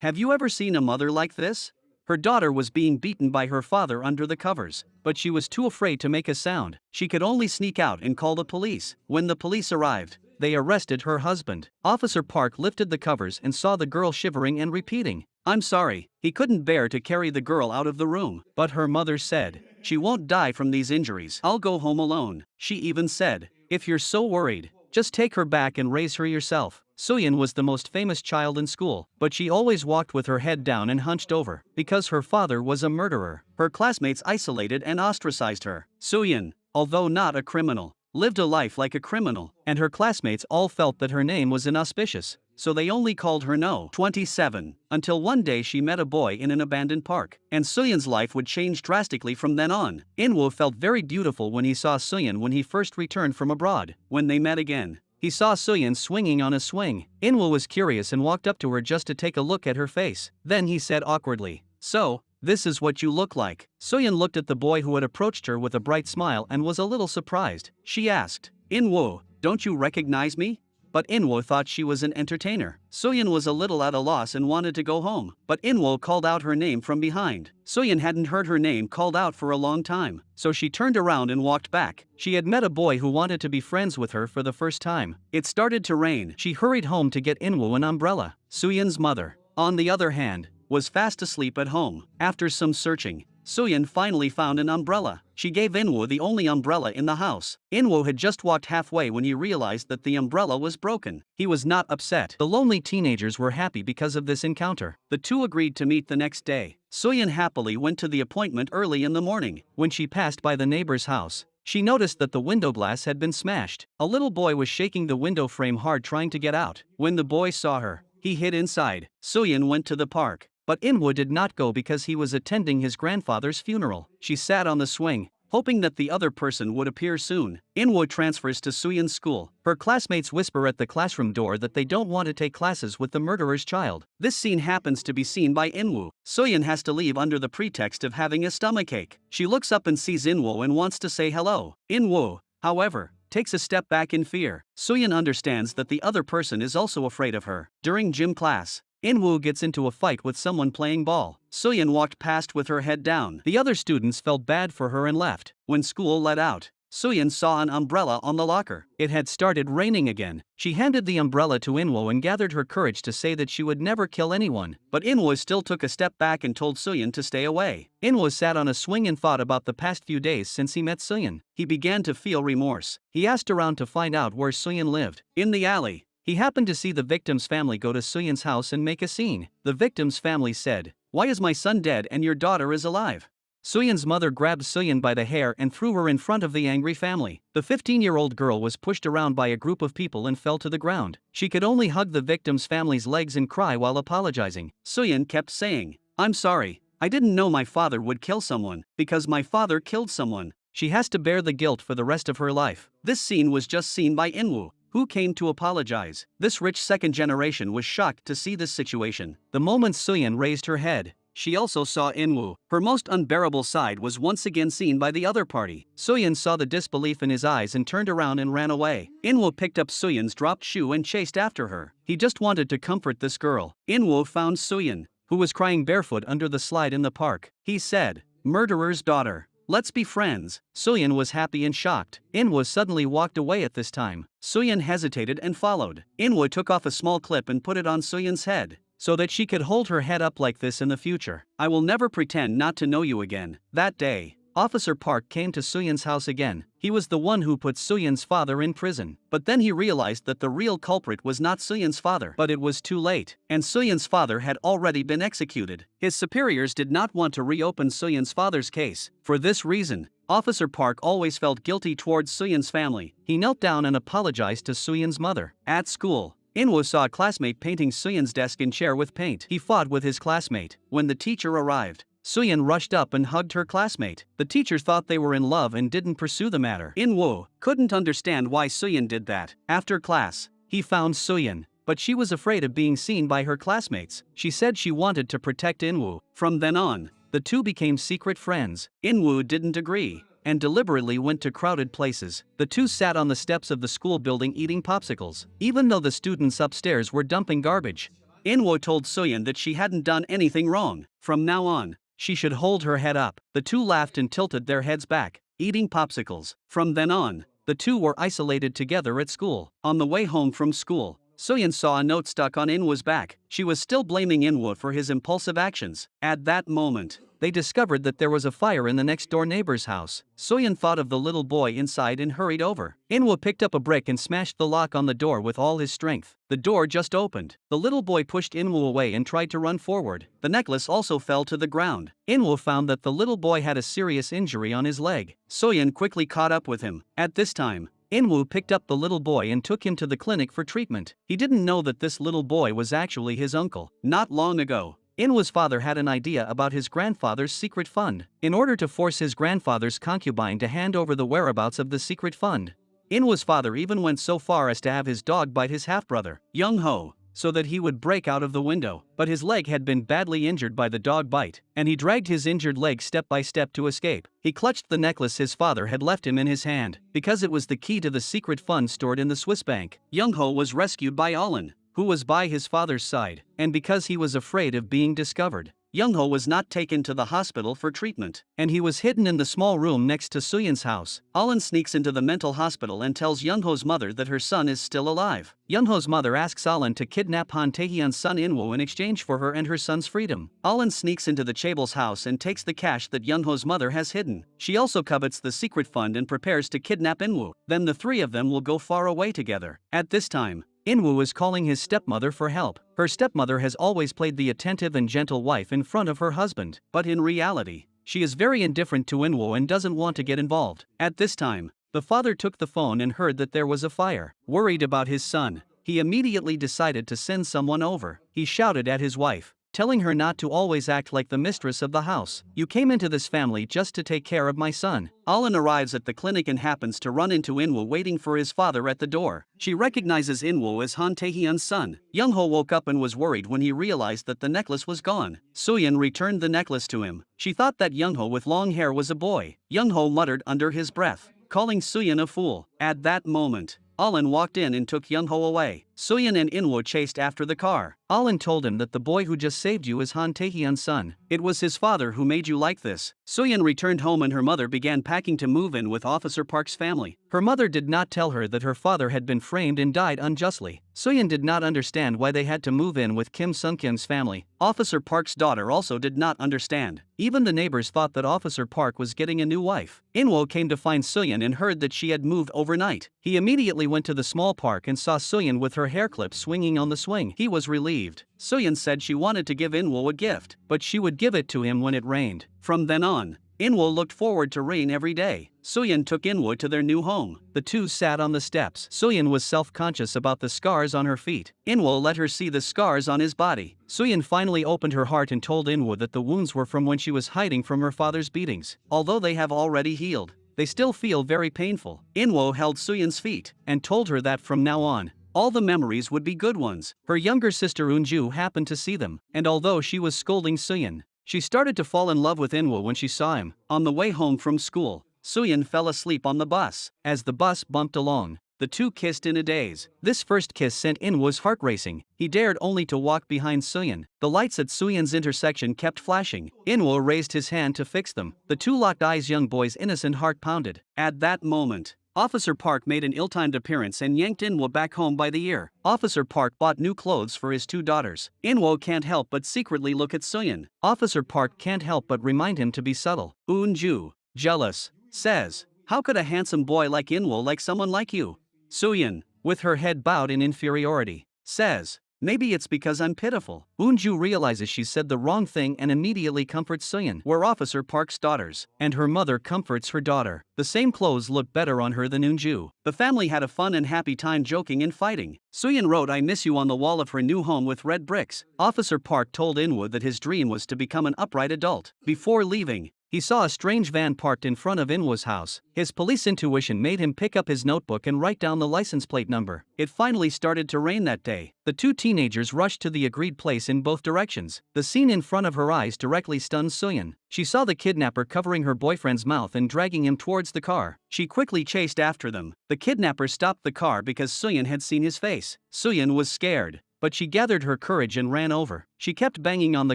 Have you ever seen a mother like this? Her daughter was being beaten by her father under the covers, but she was too afraid to make a sound. She could only sneak out and call the police. When the police arrived, they arrested her husband. Officer Park lifted the covers and saw the girl shivering and repeating, "I'm sorry." He couldn't bear to carry the girl out of the room, but her mother said, "She won't die from these injuries. I'll go home alone." She even said, "If you're so worried, just take her back and raise her yourself." Suyin was the most famous child in school, but she always walked with her head down and hunched over, because her father was a murderer. Her classmates isolated and ostracized her. Suyin, although not a criminal, lived a life like a criminal, and her classmates all felt that her name was inauspicious, so they only called her No. 27, until one day she met a boy in an abandoned park, and Suyin's life would change drastically from then on. Inwoo felt very beautiful when he saw Suyin when he first returned from abroad. When they met again, he saw Suyin swinging on a swing. Inwoo was curious and walked up to her just to take a look at her face. Then he said awkwardly, "So, this is what you look like." Suyin looked at the boy who had approached her with a bright smile and was a little surprised. She asked, "Inwoo, don't you recognize me?" But Inwoo thought she was an entertainer. Suyin was a little at a loss and wanted to go home, but Inwoo called out her name from behind. Suyin hadn't heard her name called out for a long time, so she turned around and walked back. She had met a boy who wanted to be friends with her for the first time. It started to rain. She hurried home to get Inwoo an umbrella. Suyin's mother, on the other hand, was fast asleep at home. After some searching, Suyin finally found an umbrella. She gave Inwoo the only umbrella in the house. Inwoo had just walked halfway when he realized that the umbrella was broken. He was not upset. The lonely teenagers were happy because of this encounter. The two agreed to meet the next day. Suyin happily went to the appointment early in the morning. When she passed by the neighbor's house, she noticed that the window glass had been smashed. A little boy was shaking the window frame hard trying to get out. When the boy saw her, he hid inside. Suyin went to the park, but Inwoo did not go because he was attending his grandfather's funeral. She sat on the swing, hoping that the other person would appear soon. Inwoo transfers to Suyin's school. Her classmates whisper at the classroom door that they don't want to take classes with the murderer's child. This scene happens to be seen by Inwoo. Suyin has to leave under the pretext of having a stomachache. She looks up and sees Inwoo and wants to say hello. Inwoo, however, takes a step back in fear. Suyin understands that the other person is also afraid of her. During gym class, Inwoo gets into a fight with someone playing ball. Suyin walked past with her head down. The other students felt bad for her and left. When school let out, Suyin saw an umbrella on the locker. It had started raining again. She handed the umbrella to Inwoo and gathered her courage to say that she would never kill anyone. But Inwoo still took a step back and told Suyin to stay away. Inwoo sat on a swing and thought about the past few days since he met Suyin. He began to feel remorse. He asked around to find out where Suyin lived. In the alley, he happened to see the victim's family go to Suyin's house and make a scene. The victim's family said, "Why is my son dead and your daughter is alive?" Suyin's mother grabbed Suyin by the hair and threw her in front of the angry family. The 15-year-old girl was pushed around by a group of people and fell to the ground. She could only hug the victim's family's legs and cry while apologizing. Suyin kept saying, "I'm sorry. I didn't know my father would kill someone, because my father killed someone." She has to bear the guilt for the rest of her life. This scene was just seen by Inwoo, who came to apologize. This rich second generation was shocked to see this situation. The moment Suyin raised her head, she also saw Inwoo. Her most unbearable side was once again seen by the other party. Suyin saw the disbelief in his eyes and turned around and ran away. Inwoo picked up Suyin's dropped shoe and chased after her. He just wanted to comfort this girl. Inwoo found Suyin, who was crying barefoot under the slide in the park. He said, "Murderer's daughter, let's be friends." Suyin was happy and shocked. Inwoo suddenly walked away at this time. Suyin hesitated and followed. Inwoo took off a small clip and put it on Suyin's head, so that she could hold her head up like this in the future. "I will never pretend not to know you again." That day, Officer Park came to Suyin's house again. He was the one who put Suyin's father in prison. But then he realized that the real culprit was not Suyin's father. But it was too late, and Suyin's father had already been executed. His superiors did not want to reopen Suyin's father's case. For this reason, Officer Park always felt guilty towards Suyin's family. He knelt down and apologized to Suyin's mother. At school, Inwoo saw a classmate painting Suyin's desk and chair with paint. He fought with his classmate. When the teacher arrived, Suyin rushed up and hugged her classmate. The teacher thought they were in love and didn't pursue the matter. Inwoo couldn't understand why Suyin did that. After class, he found Suyin, but she was afraid of being seen by her classmates. She said she wanted to protect Inwoo. From then on, the two became secret friends. Inwoo didn't agree, and deliberately went to crowded places. The two sat on the steps of the school building eating popsicles, even though the students upstairs were dumping garbage. Inwo told Soyeon that she hadn't done anything wrong. From now on, she should hold her head up. The two laughed and tilted their heads back, eating popsicles. From then on, the two were isolated together at school. On the way home from school, Soyeon saw a note stuck on Inwo's back. She was still blaming Inwo for his impulsive actions. At that moment, they discovered that there was a fire in the next door neighbor's house. Soyeon thought of the little boy inside and hurried over. Inwo picked up a brick and smashed the lock on the door with all his strength. The door just opened. The little boy pushed Inwo away and tried to run forward. The necklace also fell to the ground. Inwo found that the little boy had a serious injury on his leg. Soyeon quickly caught up with him. At this time, Inwo picked up the little boy and took him to the clinic for treatment. He didn't know that this little boy was actually his uncle. Not long ago, Inwo's father had an idea about his grandfather's secret fund. In order to force his grandfather's concubine to hand over the whereabouts of the secret fund, Inwo's father even went so far as to have his dog bite his half-brother, Young-ho, so that he would break out of the window. But his leg had been badly injured by the dog bite, and he dragged his injured leg step by step to escape. He clutched the necklace his father had left him in his hand, because it was the key to the secret fund stored in the Swiss bank. Young-ho was rescued by Alin, who was by his father's side, and because he was afraid of being discovered, Young-ho was not taken to the hospital for treatment, and he was hidden in the small room next to Soyeon's house. Alin sneaks into the mental hospital and tells Young-ho's mother that her son is still alive. Young-ho's mother asks Alin to kidnap Han Taehyun's son Inwo in exchange for her and her son's freedom. Alin sneaks into the Chaebel's house and takes the cash that Young-ho's mother has hidden. She also covets the secret fund and prepares to kidnap Inwo. Then the three of them will go far away together. At this time, Inwo is calling his stepmother for help. Her stepmother has always played the attentive and gentle wife in front of her husband, but in reality, she is very indifferent to Inwo and doesn't want to get involved. At this time, the father took the phone and heard that there was a fire. Worried about his son, he immediately decided to send someone over. He shouted at his wife, telling her not to always act like the mistress of the house. You came into this family just to take care of my son. Alin arrives at the clinic and happens to run into Inwo waiting for his father at the door. She recognizes Inwo as Han Taehyun's son. Young-ho woke up and was worried when he realized that the necklace was gone. Soyeon returned the necklace to him. She thought that Young-ho with long hair was a boy. Young-ho muttered under his breath, calling Soyeon a fool. At that moment, Alin walked in and took Young-ho away. Soyeon and Inwo chased after the car. Alin told him that the boy who just saved you is Han Taehyun's son. It was his father who made you like this. Soyeon returned home and her mother began packing to move in with Officer Park's family. Her mother did not tell her that her father had been framed and died unjustly. Soyeon did not understand why they had to move in with Kim Sung-kyun's family. Officer Park's daughter also did not understand. Even the neighbors thought that Officer Park was getting a new wife. Inwo came to find Soyeon and heard that she had moved overnight. He immediately went to the small park and saw Soyeon with her hair clip swinging on the swing. He was relieved. Soyeon said she wanted to give Inwo a gift, but she would give it to him when it rained. From then on, Inwo looked forward to rain every day. Soyeon took Inwo to their new home. The two sat on the steps. Soyeon was self-conscious about the scars on her feet. Inwo let her see the scars on his body. Soyeon finally opened her heart and told Inwo that the wounds were from when she was hiding from her father's beatings. Although they have already healed, they still feel very painful. Inwo held Soyeon's feet and told her that from now on, all the memories would be good ones. Her younger sister Eunju happened to see them, and although she was scolding Soyeon, she started to fall in love with Inwo when she saw him. On the way home from school, Soyeon fell asleep on the bus. As the bus bumped along, the two kissed in a daze. This first kiss sent Inwo's heart racing. He dared only to walk behind Soyeon. The lights at Soyeon's intersection kept flashing. Inwo raised his hand to fix them. The two locked eyes. Young boy's innocent heart pounded. At that moment, Officer Park made an ill-timed appearance and yanked Inwo back home by the ear. Officer Park bought new clothes for his two daughters. Inwo can't help but secretly look at Soyeon. Officer Park can't help but remind him to be subtle. Eunju, jealous, says, "How could a handsome boy like Inwo like someone like you?" Soyeon, with her head bowed in inferiority, says, "Maybe it's because I'm pitiful." Eunju realizes she said the wrong thing and immediately comforts Soyeon. We're Officer Park's daughters, and her mother comforts her daughter. The same clothes look better on her than Eunju. The family had a fun and happy time joking and fighting. Soyeon wrote "I miss you" on the wall of her new home with red bricks. Officer Park told Inwo that his dream was to become an upright adult. Before leaving, he saw a strange van parked in front of Inwo's house. His police intuition made him pick up his notebook and write down the license plate number. It finally started to rain that day. The two teenagers rushed to the agreed place in both directions. The scene in front of her eyes directly stunned Soyeon. She saw the kidnapper covering her boyfriend's mouth and dragging him towards the car. She quickly chased after them. The kidnapper stopped the car because Soyeon had seen his face. Soyeon was scared, but she gathered her courage and ran over. She kept banging on the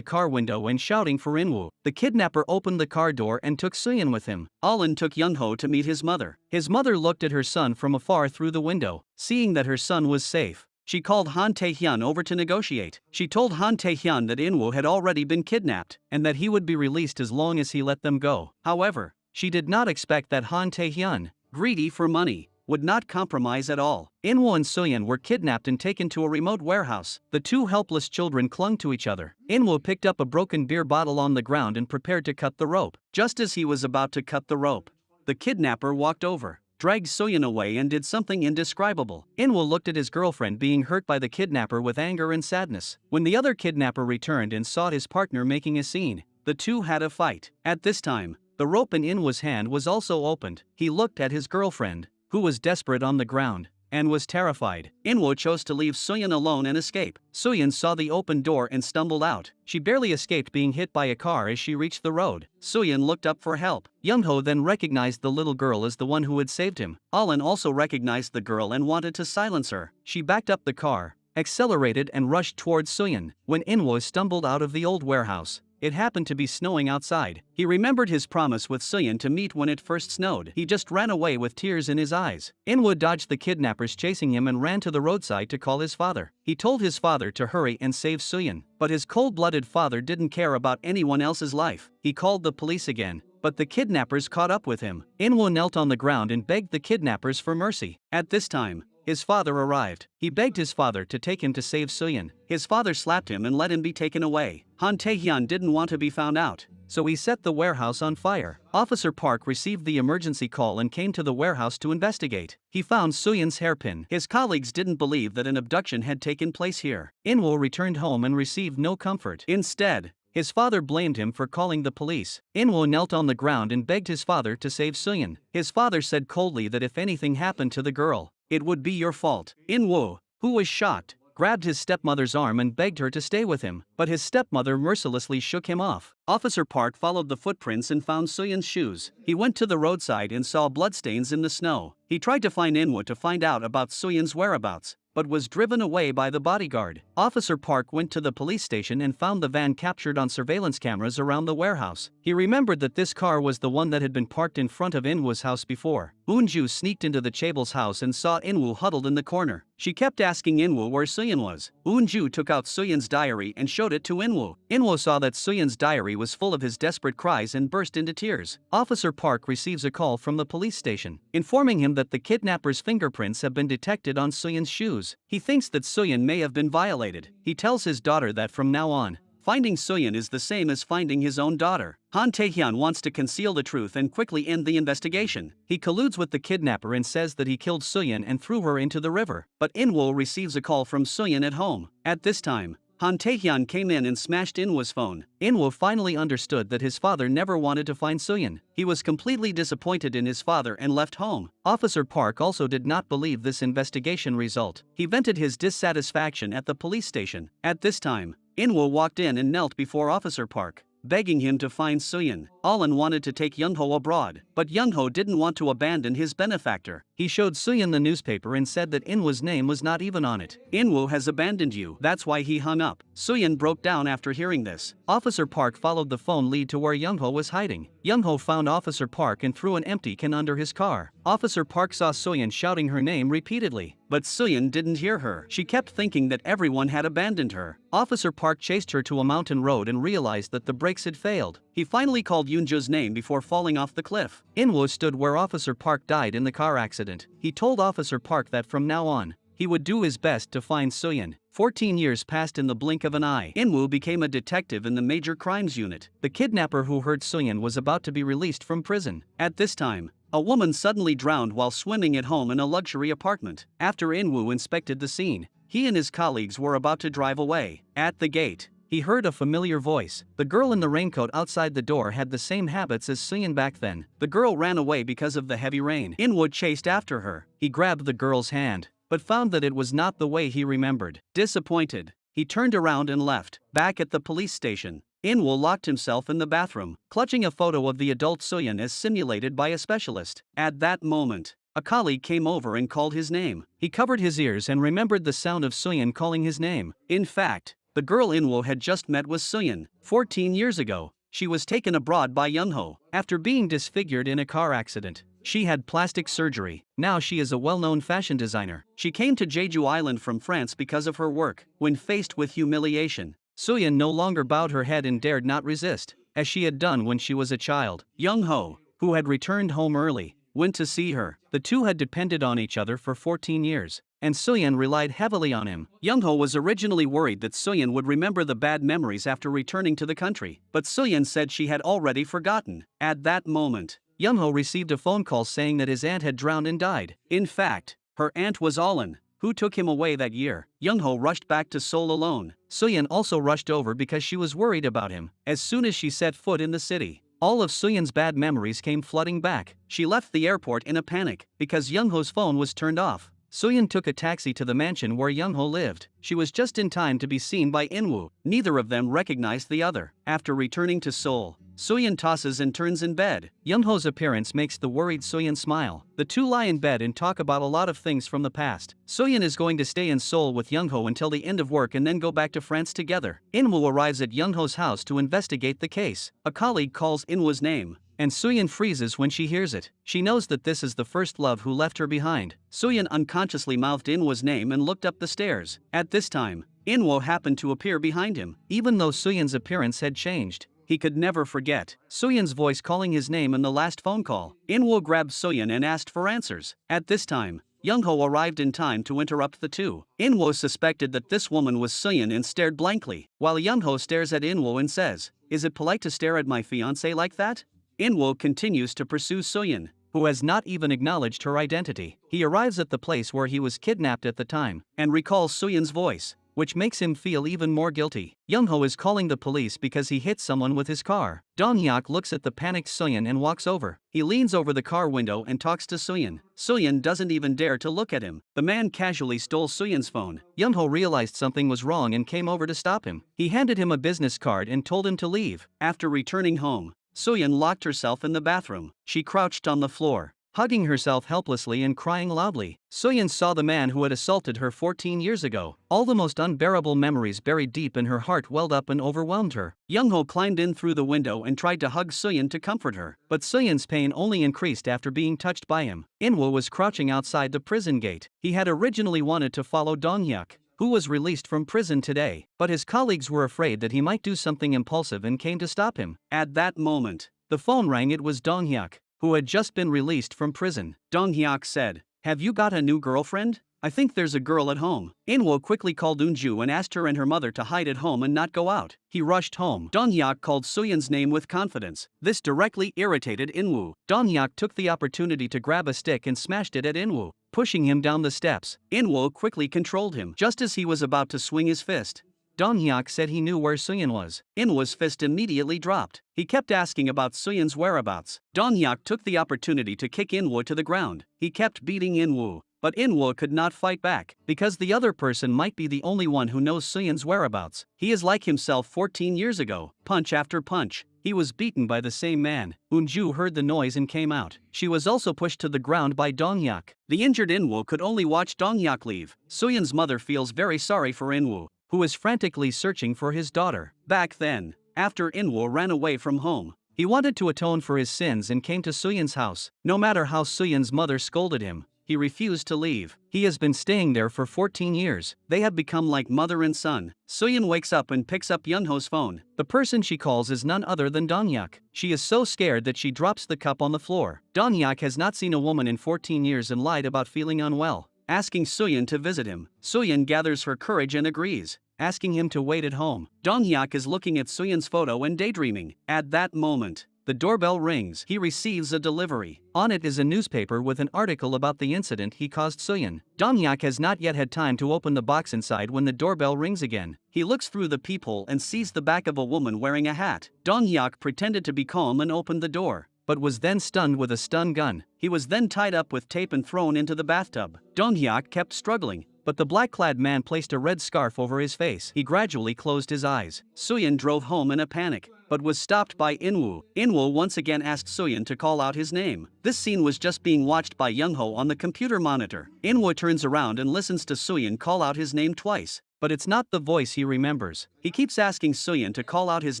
car window and shouting for Inwoo. The kidnapper opened the car door and took Suyin with him. Alin took Young-ho to meet his mother. His mother looked at her son from afar through the window. Seeing that her son was safe, she called Han Tae-hyun over to negotiate. She told Han Tae-hyun that Inwoo had already been kidnapped and that he would be released as long as he let them go. However, she did not expect that Han Tae-hyun, greedy for money, would not compromise at all. Inwoo and Suyin were kidnapped and taken to a remote warehouse. The two helpless children clung to each other. Inwoo picked up a broken beer bottle on the ground and prepared to cut the rope. Just as he was about to cut the rope, the kidnapper walked over, dragged Suyin away and did something indescribable. Inwoo looked at his girlfriend being hurt by the kidnapper with anger and sadness. When the other kidnapper returned and saw his partner making a scene, the two had a fight. At this time, the rope in Inwoo's hand was also opened. He looked at his girlfriend, who was desperate on the ground, and was terrified. Inwoo chose to leave Suyin alone and escape. Suyin saw the open door and stumbled out. She barely escaped being hit by a car as she reached the road. Suyin looked up for help. Young-ho then recognized the little girl as the one who had saved him. Alin also recognized the girl and wanted to silence her. She backed up the car, accelerated and rushed towards Suyin. When Inwoo stumbled out of the old warehouse, it happened to be snowing outside. He remembered his promise with Suyin to meet when it first snowed. He just ran away with tears in his eyes. Inwoo dodged the kidnappers chasing him and ran to the roadside to call his father. He told his father to hurry and save Suyin, but his cold-blooded father didn't care about anyone else's life. He called the police again, but the kidnappers caught up with him. Inwoo knelt on the ground and begged the kidnappers for mercy. At this time, his father arrived. He begged his father to take him to save Suyin. His father slapped him and let him be taken away. Han Tae-hyun didn't want to be found out, so he set the warehouse on fire. Officer Park received the emergency call and came to the warehouse to investigate. He found Suyin's hairpin. His colleagues didn't believe that an abduction had taken place here. Inwoo returned home and received no comfort. Instead, his father blamed him for calling the police. Inwoo knelt on the ground and begged his father to save Suyin. His father said coldly that if anything happened to the girl, it would be your fault. Inwoo, who was shocked, grabbed his stepmother's arm and begged her to stay with him, but his stepmother mercilessly shook him off. Officer Park followed the footprints and found Suyin's shoes. He went to the roadside and saw bloodstains in the snow. He tried to find Inwoo to find out about Suyin's whereabouts, but was driven away by the bodyguard. Officer Park went to the police station and found the van captured on surveillance cameras around the warehouse. He remembered that this car was the one that had been parked in front of Inwoo's house before. Eun-ju sneaked into the Chaebul's house and saw Inwoo huddled in the corner. She kept asking Inwoo where Suyin was. Eun-ju took out Suyin's diary and showed it to Inwoo. Inwoo saw that Suyin's diary was full of his desperate cries and burst into tears. Officer Park receives a call from the police station, informing him that the kidnapper's fingerprints have been detected on Suyin's shoes. He thinks that Suyin may have been violated. He tells his daughter that from now on, finding Suyin is the same as finding his own daughter. Han Tae-hyun wants to conceal the truth and quickly end the investigation. He colludes with the kidnapper and says that he killed Suyin and threw her into the river. But Inwoo receives a call from Suyin at home. At this time, Han Tae-hyun came in and smashed Inwoo's phone. Inwoo finally understood that his father never wanted to find Suyin. He was completely disappointed in his father and left home. Officer Park also did not believe this investigation result. He vented his dissatisfaction at the police station. At this time, Inwoo walked in and knelt before Officer Park, begging him to find Suyin. Alin wanted to take Young-ho abroad, but Young-ho didn't want to abandon his benefactor. He showed Suyin the newspaper and said that Inwoo's name was not even on it. Inwoo has abandoned you. That's why he hung up. Suyin broke down after hearing this. Officer Park followed the phone lead to where Young-ho was hiding. Young-ho found Officer Park and threw an empty can under his car. Officer Park saw Suyin shouting her name repeatedly, but Suyin didn't hear her. She kept thinking that everyone had abandoned her. Officer Park chased her to a mountain road and realized that the brakes had failed. He finally called Yoonju's name before falling off the cliff. Inwoo stood where Officer Park died in the car accident. He told Officer Park that from now on, he would do his best to find Suyin. 14 years passed in the blink of an eye. Inwoo became a detective in the Major Crimes Unit. The kidnapper who hurt Suyin was about to be released from prison. At this time, a woman suddenly drowned while swimming at home in a luxury apartment. After Inwoo inspected the scene, he and his colleagues were about to drive away. At the gate, he heard a familiar voice. The girl in the raincoat outside the door had the same habits as Suyin back then. The girl ran away because of the heavy rain. Inwoo chased after her. He grabbed the girl's hand, but found that it was not the way he remembered. Disappointed, he turned around and left. Back at the police station, Inwoo locked himself in the bathroom, clutching a photo of the adult Suyin as simulated by a specialist. At that moment, A colleague came over and called his name. He covered his ears and remembered the sound of Soyeon calling his name. In fact, the girl Inwoo had just met was Soyeon. 14 years ago, she was taken abroad by Youngho after being disfigured in a car accident. She had plastic surgery. Now she is a well-known fashion designer. She came to Jeju Island from France because of her work. When faced with humiliation, Soyeon no longer bowed her head and dared not resist, as she had done when she was a child. Youngho, who had returned home early, went to see her. The two had depended on each other for 14 years, and Soyeon relied heavily on him. Youngho was originally worried that Soyeon would remember the bad memories after returning to the country, but Soyeon said she had already forgotten. At that moment, Youngho received a phone call saying that his aunt had drowned and died. In fact, her aunt was Olin, who took him away that year. Youngho rushed back to Seoul alone. Soyeon also rushed over because she was worried about him. As soon as she set foot in the city, all of Soyeon's bad memories came flooding back. She left the airport in a panic because Youngho's phone was turned off. Soyeon took a taxi to the mansion where Youngho lived. She was just in time to be seen by Inwoo. Neither of them recognized the other. After returning to Seoul, Soyeon tosses and turns in bed. Youngho's appearance makes the worried Soyeon smile. The two lie in bed and talk about a lot of things from the past. Soyeon is going to stay in Seoul with Youngho until the end of work and then go back to France together. Inwoo arrives at Youngho's house to investigate the case. A colleague calls Inwoo's name, and Soyeon freezes when she hears it. She knows that this is the first love who left her behind. Soyeon unconsciously mouthed Inwoo's name and looked up the stairs. At this time, Inwoo happened to appear behind him. Even though Soyeon's appearance had changed, he could never forget Soyeon's voice calling his name in the last phone call. Inwoo grabbed Soyeon and asked for answers. At this time, Youngho arrived in time to interrupt the two. Inwoo suspected that this woman was Soyeon and stared blankly, while Youngho stares at Inwoo and says, "Is it polite to stare at my fiancé like that?" Inwoo continues to pursue Soyeon, who has not even acknowledged her identity. He arrives at the place where he was kidnapped at the time, and recalls Soyeon's voice, which makes him feel even more guilty. Youngho is calling the police because he hit someone with his car. Dong-hyuk looks at the panicked Soyeon and walks over. He leans over the car window and talks to Soyeon. Soyeon doesn't even dare to look at him. The man casually stole Soyeon's phone. Youngho realized something was wrong and came over to stop him. He handed him a business card and told him to leave. After returning home, Soyeon locked herself in the bathroom. She crouched on the floor, hugging herself helplessly and crying loudly. Soyeon saw the man who had assaulted her 14 years ago. All the most unbearable memories buried deep in her heart welled up and overwhelmed her. Youngho climbed in through the window and tried to hug Soyeon to comfort her, but Soyeon's pain only increased after being touched by him. Inwoo was crouching outside the prison gate. He had originally wanted to follow Dong-hyuk, who was released from prison today, but his colleagues were afraid that he might do something impulsive and came to stop him. At that moment, the phone rang. It was Dong-hyuk, who had just been released from prison. Dong-hyuk said, "Have you got a new girlfriend? I think there's a girl at home." Inwoo quickly called Eunju and asked her and her mother to hide at home and not go out. He rushed home. Dong-hyuk called Soyeon's name with confidence. This directly irritated Inwoo. Dong-hyuk took the opportunity to grab a stick and smashed it at Inwoo, pushing him down the steps. Inwoo quickly controlled him. Just as he was about to swing his fist, Dong-hyuk said he knew where Soyeon was. Inwoo's fist immediately dropped. He kept asking about Soyeon's whereabouts. Dong-hyuk took the opportunity to kick Inwoo to the ground. He kept beating Inwoo, but Inwoo could not fight back, because the other person might be the only one who knows Soyeon's whereabouts. He is like himself 14 years ago. Punch after punch, he was beaten by the same man. Eunju heard the noise and came out. She was also pushed to the ground by Dong-hyuk. The injured Inwoo could only watch Dong-hyuk leave. Soyeon's mother feels very sorry for Inwoo, who is frantically searching for his daughter. Back then, after Inwoo ran away from home, he wanted to atone for his sins and came to Soyeon's house. No matter how Soyeon's mother scolded him, he refused to leave. He has been staying there for 14 years. They have become like mother and son. Soyeon wakes up and picks up Youngho's phone. The person she calls is none other than Dong-hyuk. She is so scared that she drops the cup on the floor. Dong-hyuk has not seen a woman in 14 years and lied about feeling unwell, asking Soyeon to visit him. Soyeon gathers her courage and agrees, asking him to wait at home. Dong-hyuk is looking at Soyeon's photo and daydreaming. At that moment, the doorbell rings. He receives a delivery. On it is a newspaper with an article about the incident he caused Soyeon. Dong-hyuk has not yet had time to open the box inside when the doorbell rings again. He looks through the peephole and sees the back of a woman wearing a hat. Dong-hyuk pretended to be calm and opened the door, but was then stunned with a stun gun. He was then tied up with tape and thrown into the bathtub. Dong-hyuk kept struggling. but the black-clad man placed a red scarf over his face. He gradually closed his eyes. Soyeon drove home in a panic, but was stopped by In-woo. In-woo once again asked Soyeon to call out his name. This scene was just being watched by Young-ho on the computer monitor. In-woo turns around and listens to Soyeon call out his name twice. But it's not the voice he remembers. He keeps asking Soyeon to call out his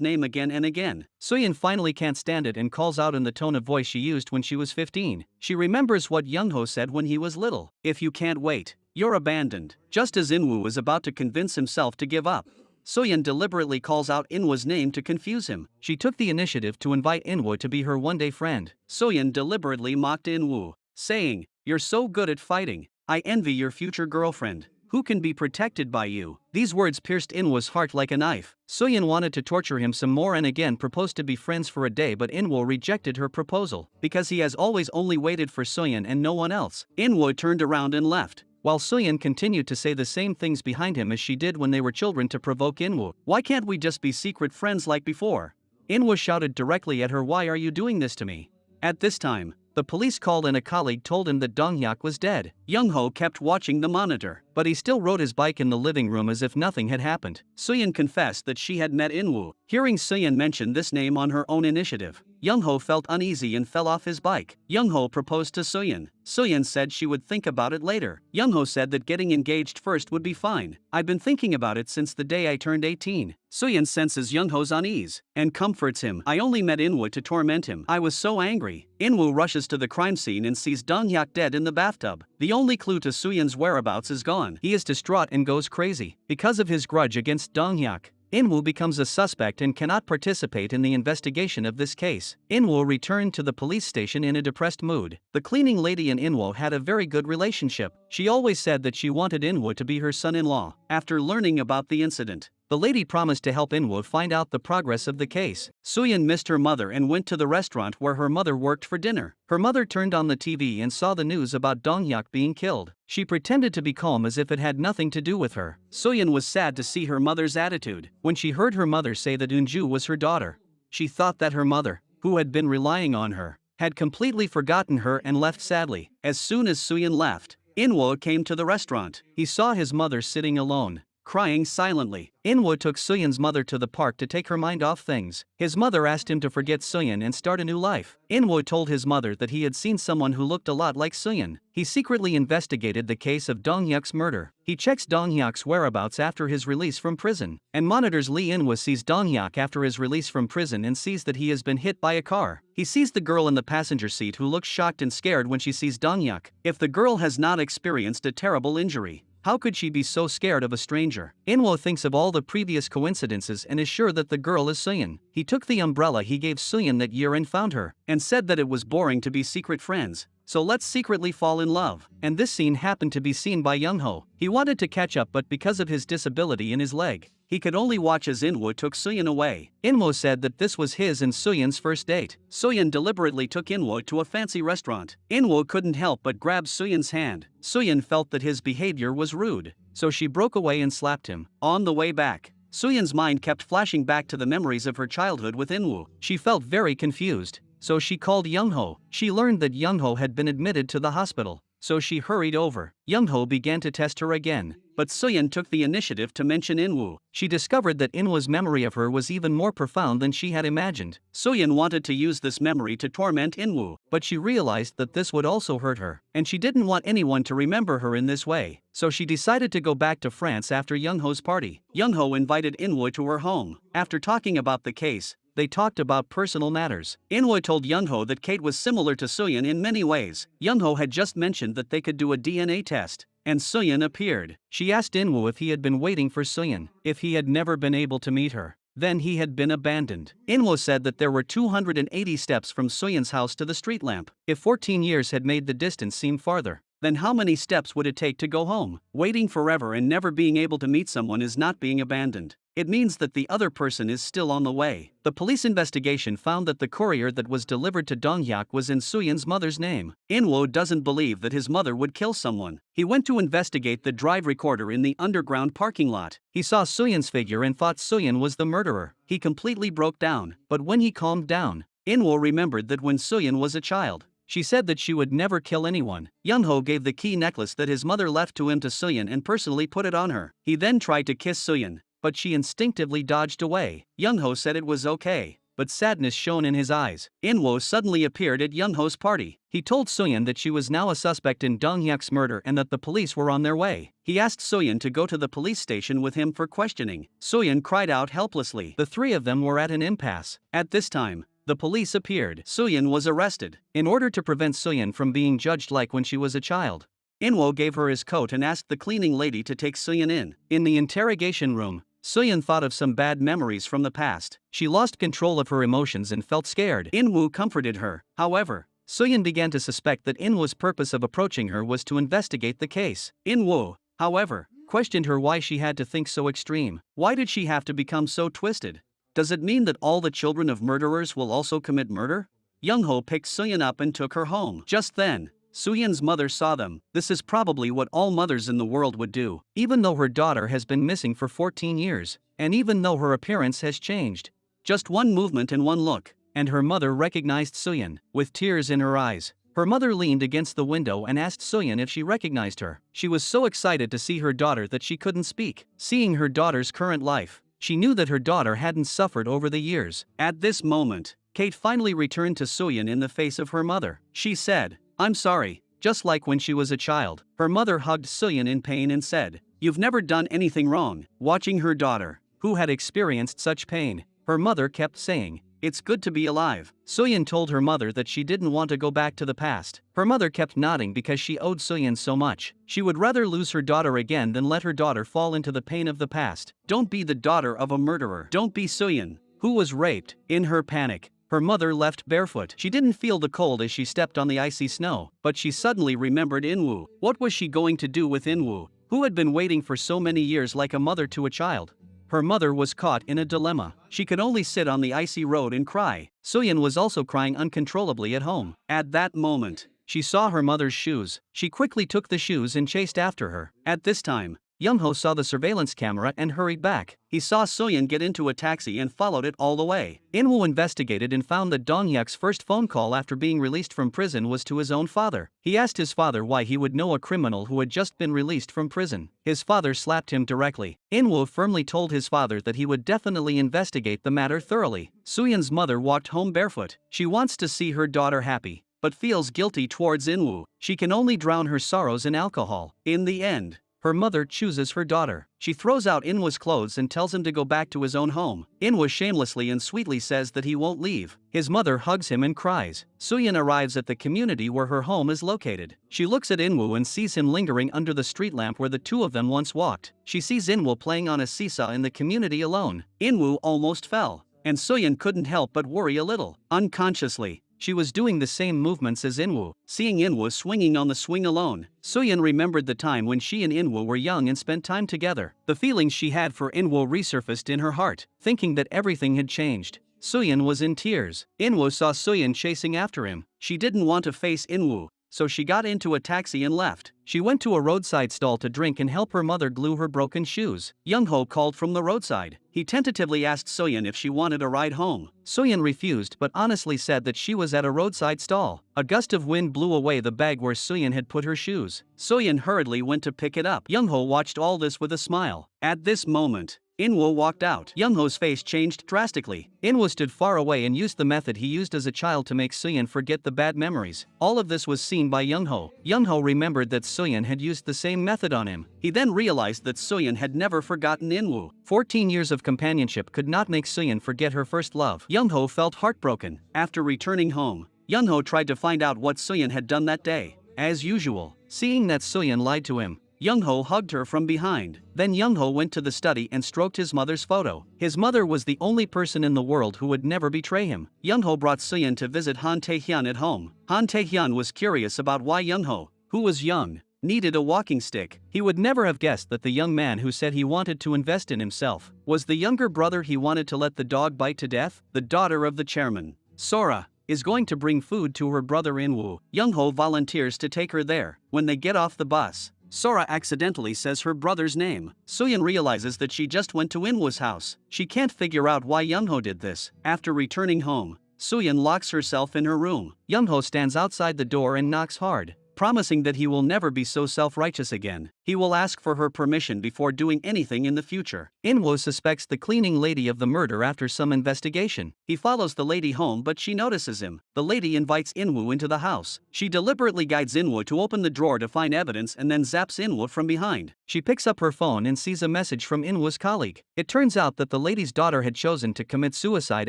name again and again. Soyeon finally can't stand it and calls out in the tone of voice she used when she was 15. She remembers what Young-ho said when he was little. If you can't wait, you're abandoned. Just as In-woo is about to convince himself to give up, Soyeon deliberately calls out In-woo's name to confuse him. She took the initiative to invite In-woo to be her one-day friend. Soyeon deliberately mocked In-woo, saying, "You're so good at fighting. I envy your future girlfriend, who can be protected by you." These words pierced In-woo's heart like a knife. Soyeon wanted to torture him some more and again proposed to be friends for a day, but In-woo rejected her proposal, because he has always only waited for Soyeon and no one else. In-woo turned around and left, while Soyeon continued to say the same things behind him as she did when they were children to provoke In-woo. "Why can't we just be secret friends like before?" In-woo shouted directly at her, "Why are you doing this to me?" At this time, the police called and a colleague told him that Dong-hyuk was dead. Young-ho kept watching the monitor, but he still rode his bike in the living room as if nothing had happened. Soyeon confessed that she had met In-woo. Hearing Soyeon mention this name on her own initiative, Young-ho felt uneasy and fell off his bike. Young-ho proposed to Soyeon. Soyeon said she would think about it later. Young-ho said that getting engaged first would be fine. "I've been thinking about it since the day I turned 18. Soyeon senses Young-ho's unease and comforts him. "I only met In-woo to torment him. I was so angry." In-woo rushes to the crime scene and sees Dong-hyuk dead in the bathtub. The only clue to Soyeon's whereabouts is gone. He is distraught and goes crazy. Because of his grudge against Dong-hyuk, In-woo becomes a suspect and cannot participate in the investigation of this case. In-woo returned to the police station in a depressed mood. The cleaning lady and In-woo had a very good relationship. She always said that she wanted In-woo to be her son-in-law. After learning about the incident, the lady promised to help In-woo find out the progress of the case. Soyeon missed her mother and went to the restaurant where her mother worked for dinner. Her mother turned on the TV and saw the news about Dong-hyuk being killed. She pretended to be calm as if it had nothing to do with her. Soyeon was sad to see her mother's attitude. When she heard her mother say that Eunju was her daughter, she thought that her mother, who had been relying on her, had completely forgotten her and left sadly. As soon as Soyeon left, In-woo came to the restaurant. He saw his mother sitting alone, crying silently. In-woo took Soyeon's mother to the park to take her mind off things. His mother asked him to forget Soyeon and start a new life. In-woo told his mother that he had seen someone who looked a lot like Soyeon. He secretly investigated the case of Dong-hyuk's murder. He checks Dong-hyuk's whereabouts after his release from prison, and monitors Lee. In-woo sees Dong-hyuk after his release from prison and sees that he has been hit by a car. He sees the girl in the passenger seat who looks shocked and scared when she sees Dong-hyuk. If the girl has not experienced a terrible injury, how could she be so scared of a stranger? In-woo thinks of all the previous coincidences and is sure that the girl is Soyeon. He took the umbrella he gave Soyeon that year and found her, and said that it was boring to be secret friends, so let's secretly fall in love. And this scene happened to be seen by Young-ho. He wanted to catch up, but because of his disability in his leg, he could only watch as In-woo took Soyeon away. In-woo said that this was his and Soyeon's first date. Soyeon deliberately took In-woo to a fancy restaurant. In-woo couldn't help but grab Soyeon's hand. Soyeon felt that his behavior was rude, so she broke away and slapped him. On the way back, Soyeon's mind kept flashing back to the memories of her childhood with In-woo. She felt very confused, so she called Young-ho. She learned that Young-ho had been admitted to the hospital, so she hurried over. Young-ho began to test her again, but Soyeon took the initiative to mention In-woo. She discovered that In-woo's memory of her was even more profound than she had imagined. Soyeon wanted to use this memory to torment In-woo, but she realized that this would also hurt her, and she didn't want anyone to remember her in this way, so she decided to go back to France after Young-ho's party. Young-ho invited In-woo to her home. After talking about the case, they talked about personal matters. In-woo told Young-ho that Kate was similar to Soyeon in many ways. Young-ho had just mentioned that they could do a DNA test, and Soyeon appeared. She asked In-woo if he had been waiting for Soyeon, if he had never been able to meet her, then he had been abandoned. In-woo said that there were 280 steps from Soyeon's house to the street lamp. If 14 years had made the distance seem farther, then how many steps would it take to go home? Waiting forever and never being able to meet someone is not being abandoned. It means that the other person is still on the way. The police investigation found that the courier that was delivered to Dong-hyuk was in Soyeon's mother's name. In-woo doesn't believe that his mother would kill someone. He went to investigate the drive recorder in the underground parking lot. He saw Soyeon's figure and thought Soyeon was the murderer. He completely broke down, but when he calmed down, In-woo remembered that when Soyeon was a child, She said that she would never kill anyone. Young-ho gave the key necklace that his mother left to him to Suyin and personally put it on her. He then tried to kiss Suyin, but she instinctively dodged away. Young-ho said it was okay, but sadness shone in his eyes. In-woo suddenly appeared at Young-ho's party. He told Suyin that she was now a suspect in Dong-hyuk's murder and that the police were on their way. He asked Suyin to go to the police station with him for questioning. Suyin cried out helplessly. The three of them were at an impasse. At this time, the police appeared. Suyin was arrested. In order to prevent Suyin from being judged like when she was a child, In-woo gave her his coat and asked the cleaning lady to take Suyin in. In the interrogation room, Suyin thought of some bad memories from the past. She lost control of her emotions and felt scared. In-woo comforted her. However, Suyin began to suspect that In-woo's purpose of approaching her was to investigate the case. In-woo, however, questioned her why she had to think so extreme. Why did she have to become so twisted? Does it mean that all the children of murderers will also commit murder? Young-ho picked Suyin up and took her home. Just then, Suyin's mother saw them. This is probably what all mothers in the world would do. Even though her daughter has been missing for 14 years, and even though her appearance has changed. Just one movement and one look, and her mother recognized Suyin. With tears in her eyes, her mother leaned against the window and asked Suyin if she recognized her. She was so excited to see her daughter that she couldn't speak. Seeing her daughter's current life, she knew that her daughter hadn't suffered over the years. At this moment, Kate finally returned to Suyin in the face of her mother. She said, "I'm sorry," just like when she was a child. Her mother hugged Suyin in pain and said, "You've never done anything wrong." Watching her daughter, who had experienced such pain, her mother kept saying, "It's good to be alive." Suyin told her mother that she didn't want to go back to the past. Her mother kept nodding because she owed Suyin so much. She would rather lose her daughter again than let her daughter fall into the pain of the past. Don't be the daughter of a murderer. Don't be Suyin, who was raped. In her panic, her mother left barefoot. She didn't feel the cold as she stepped on the icy snow, but she suddenly remembered In-woo. What was she going to do with In-woo, who had been waiting for so many years like a mother to a child? Her mother was caught in a dilemma. She could only sit on the icy road and cry. Suyin was also crying uncontrollably at home. At that moment, she saw her mother's shoes. She quickly took the shoes and chased after her. At this time, Young-ho saw the surveillance camera and hurried back. He saw Suyin get into a taxi and followed it all the way. In-woo investigated and found that Dong-hyuk's first phone call after being released from prison was to his own father. He asked his father why he would know a criminal who had just been released from prison. His father slapped him directly. In-woo firmly told his father that he would definitely investigate the matter thoroughly. Suyin's mother walked home barefoot. She wants to see her daughter happy, but feels guilty towards In-woo. She can only drown her sorrows in alcohol. In the end, her mother chooses her daughter. She throws out In-woo's clothes and tells him to go back to his own home. In-woo shamelessly and sweetly says that he won't leave. His mother hugs him and cries. Suyin arrives at the community where her home is located. She looks at In-woo and sees him lingering under the street lamp where the two of them once walked. She sees In-woo playing on a seesaw in the community alone. In-woo almost fell, and Suyin couldn't help but worry a little. Unconsciously, she was doing the same movements as In-woo. Seeing In-woo swinging on the swing alone, Suyin remembered the time when she and In-woo were young and spent time together. The feelings she had for In-woo resurfaced in her heart. Thinking that everything had changed, Suyin was in tears. In-woo saw Suyin chasing after him. She didn't want to face In-woo, so she got into a taxi and left. She went to a roadside stall to drink and help her mother glue her broken shoes. Young-ho called from the roadside. He tentatively asked Suyin if she wanted a ride home. Suyin refused but honestly said that she was at a roadside stall. A gust of wind blew away the bag where Suyin had put her shoes. Suyin hurriedly went to pick it up. Young-ho watched all this with a smile. At this moment, In-woo walked out. Young-ho's face changed drastically. In-woo stood far away and used the method he used as a child to make Suyin forget the bad memories. All of this was seen by Young-ho. Young-ho remembered that Suyin had used the same method on him. He then realized that Suyin had never forgotten In-woo. 14 years of companionship could not make Suyin forget her first love. Young-ho felt heartbroken. After returning home, Young-ho tried to find out what Suyin had done that day. As usual, seeing that Suyin lied to him, Young-ho hugged her from behind. Then Young-ho went to the study and stroked his mother's photo. His mother was the only person in the world who would never betray him. Young-ho brought Suyin to visit Han Tae-hyun at home. Han Tae-hyun was curious about why Young-ho, who was young, needed a walking stick. He would never have guessed that the young man who said he wanted to invest in himself was the younger brother he wanted to let the dog bite to death. The daughter of the chairman, Sora, is going to bring food to her brother In-woo. Young-ho volunteers to take her there. When they get off the bus, Sora accidentally says her brother's name. Suyin realizes that she just went to In-woo's house. She can't figure out why Young-ho did this. After returning home, Suyeon locks herself in her room. Young-ho stands outside the door and knocks hard, promising that he will never be so self-righteous again. He will ask for her permission before doing anything in the future. In-woo suspects the cleaning lady of the murder after some investigation. He follows the lady home, but she notices him. The lady invites In-woo into the house. She deliberately guides In-woo to open the drawer to find evidence and then zaps In-woo from behind. She picks up her phone and sees a message from In-woo's colleague. It turns out that the lady's daughter had chosen to commit suicide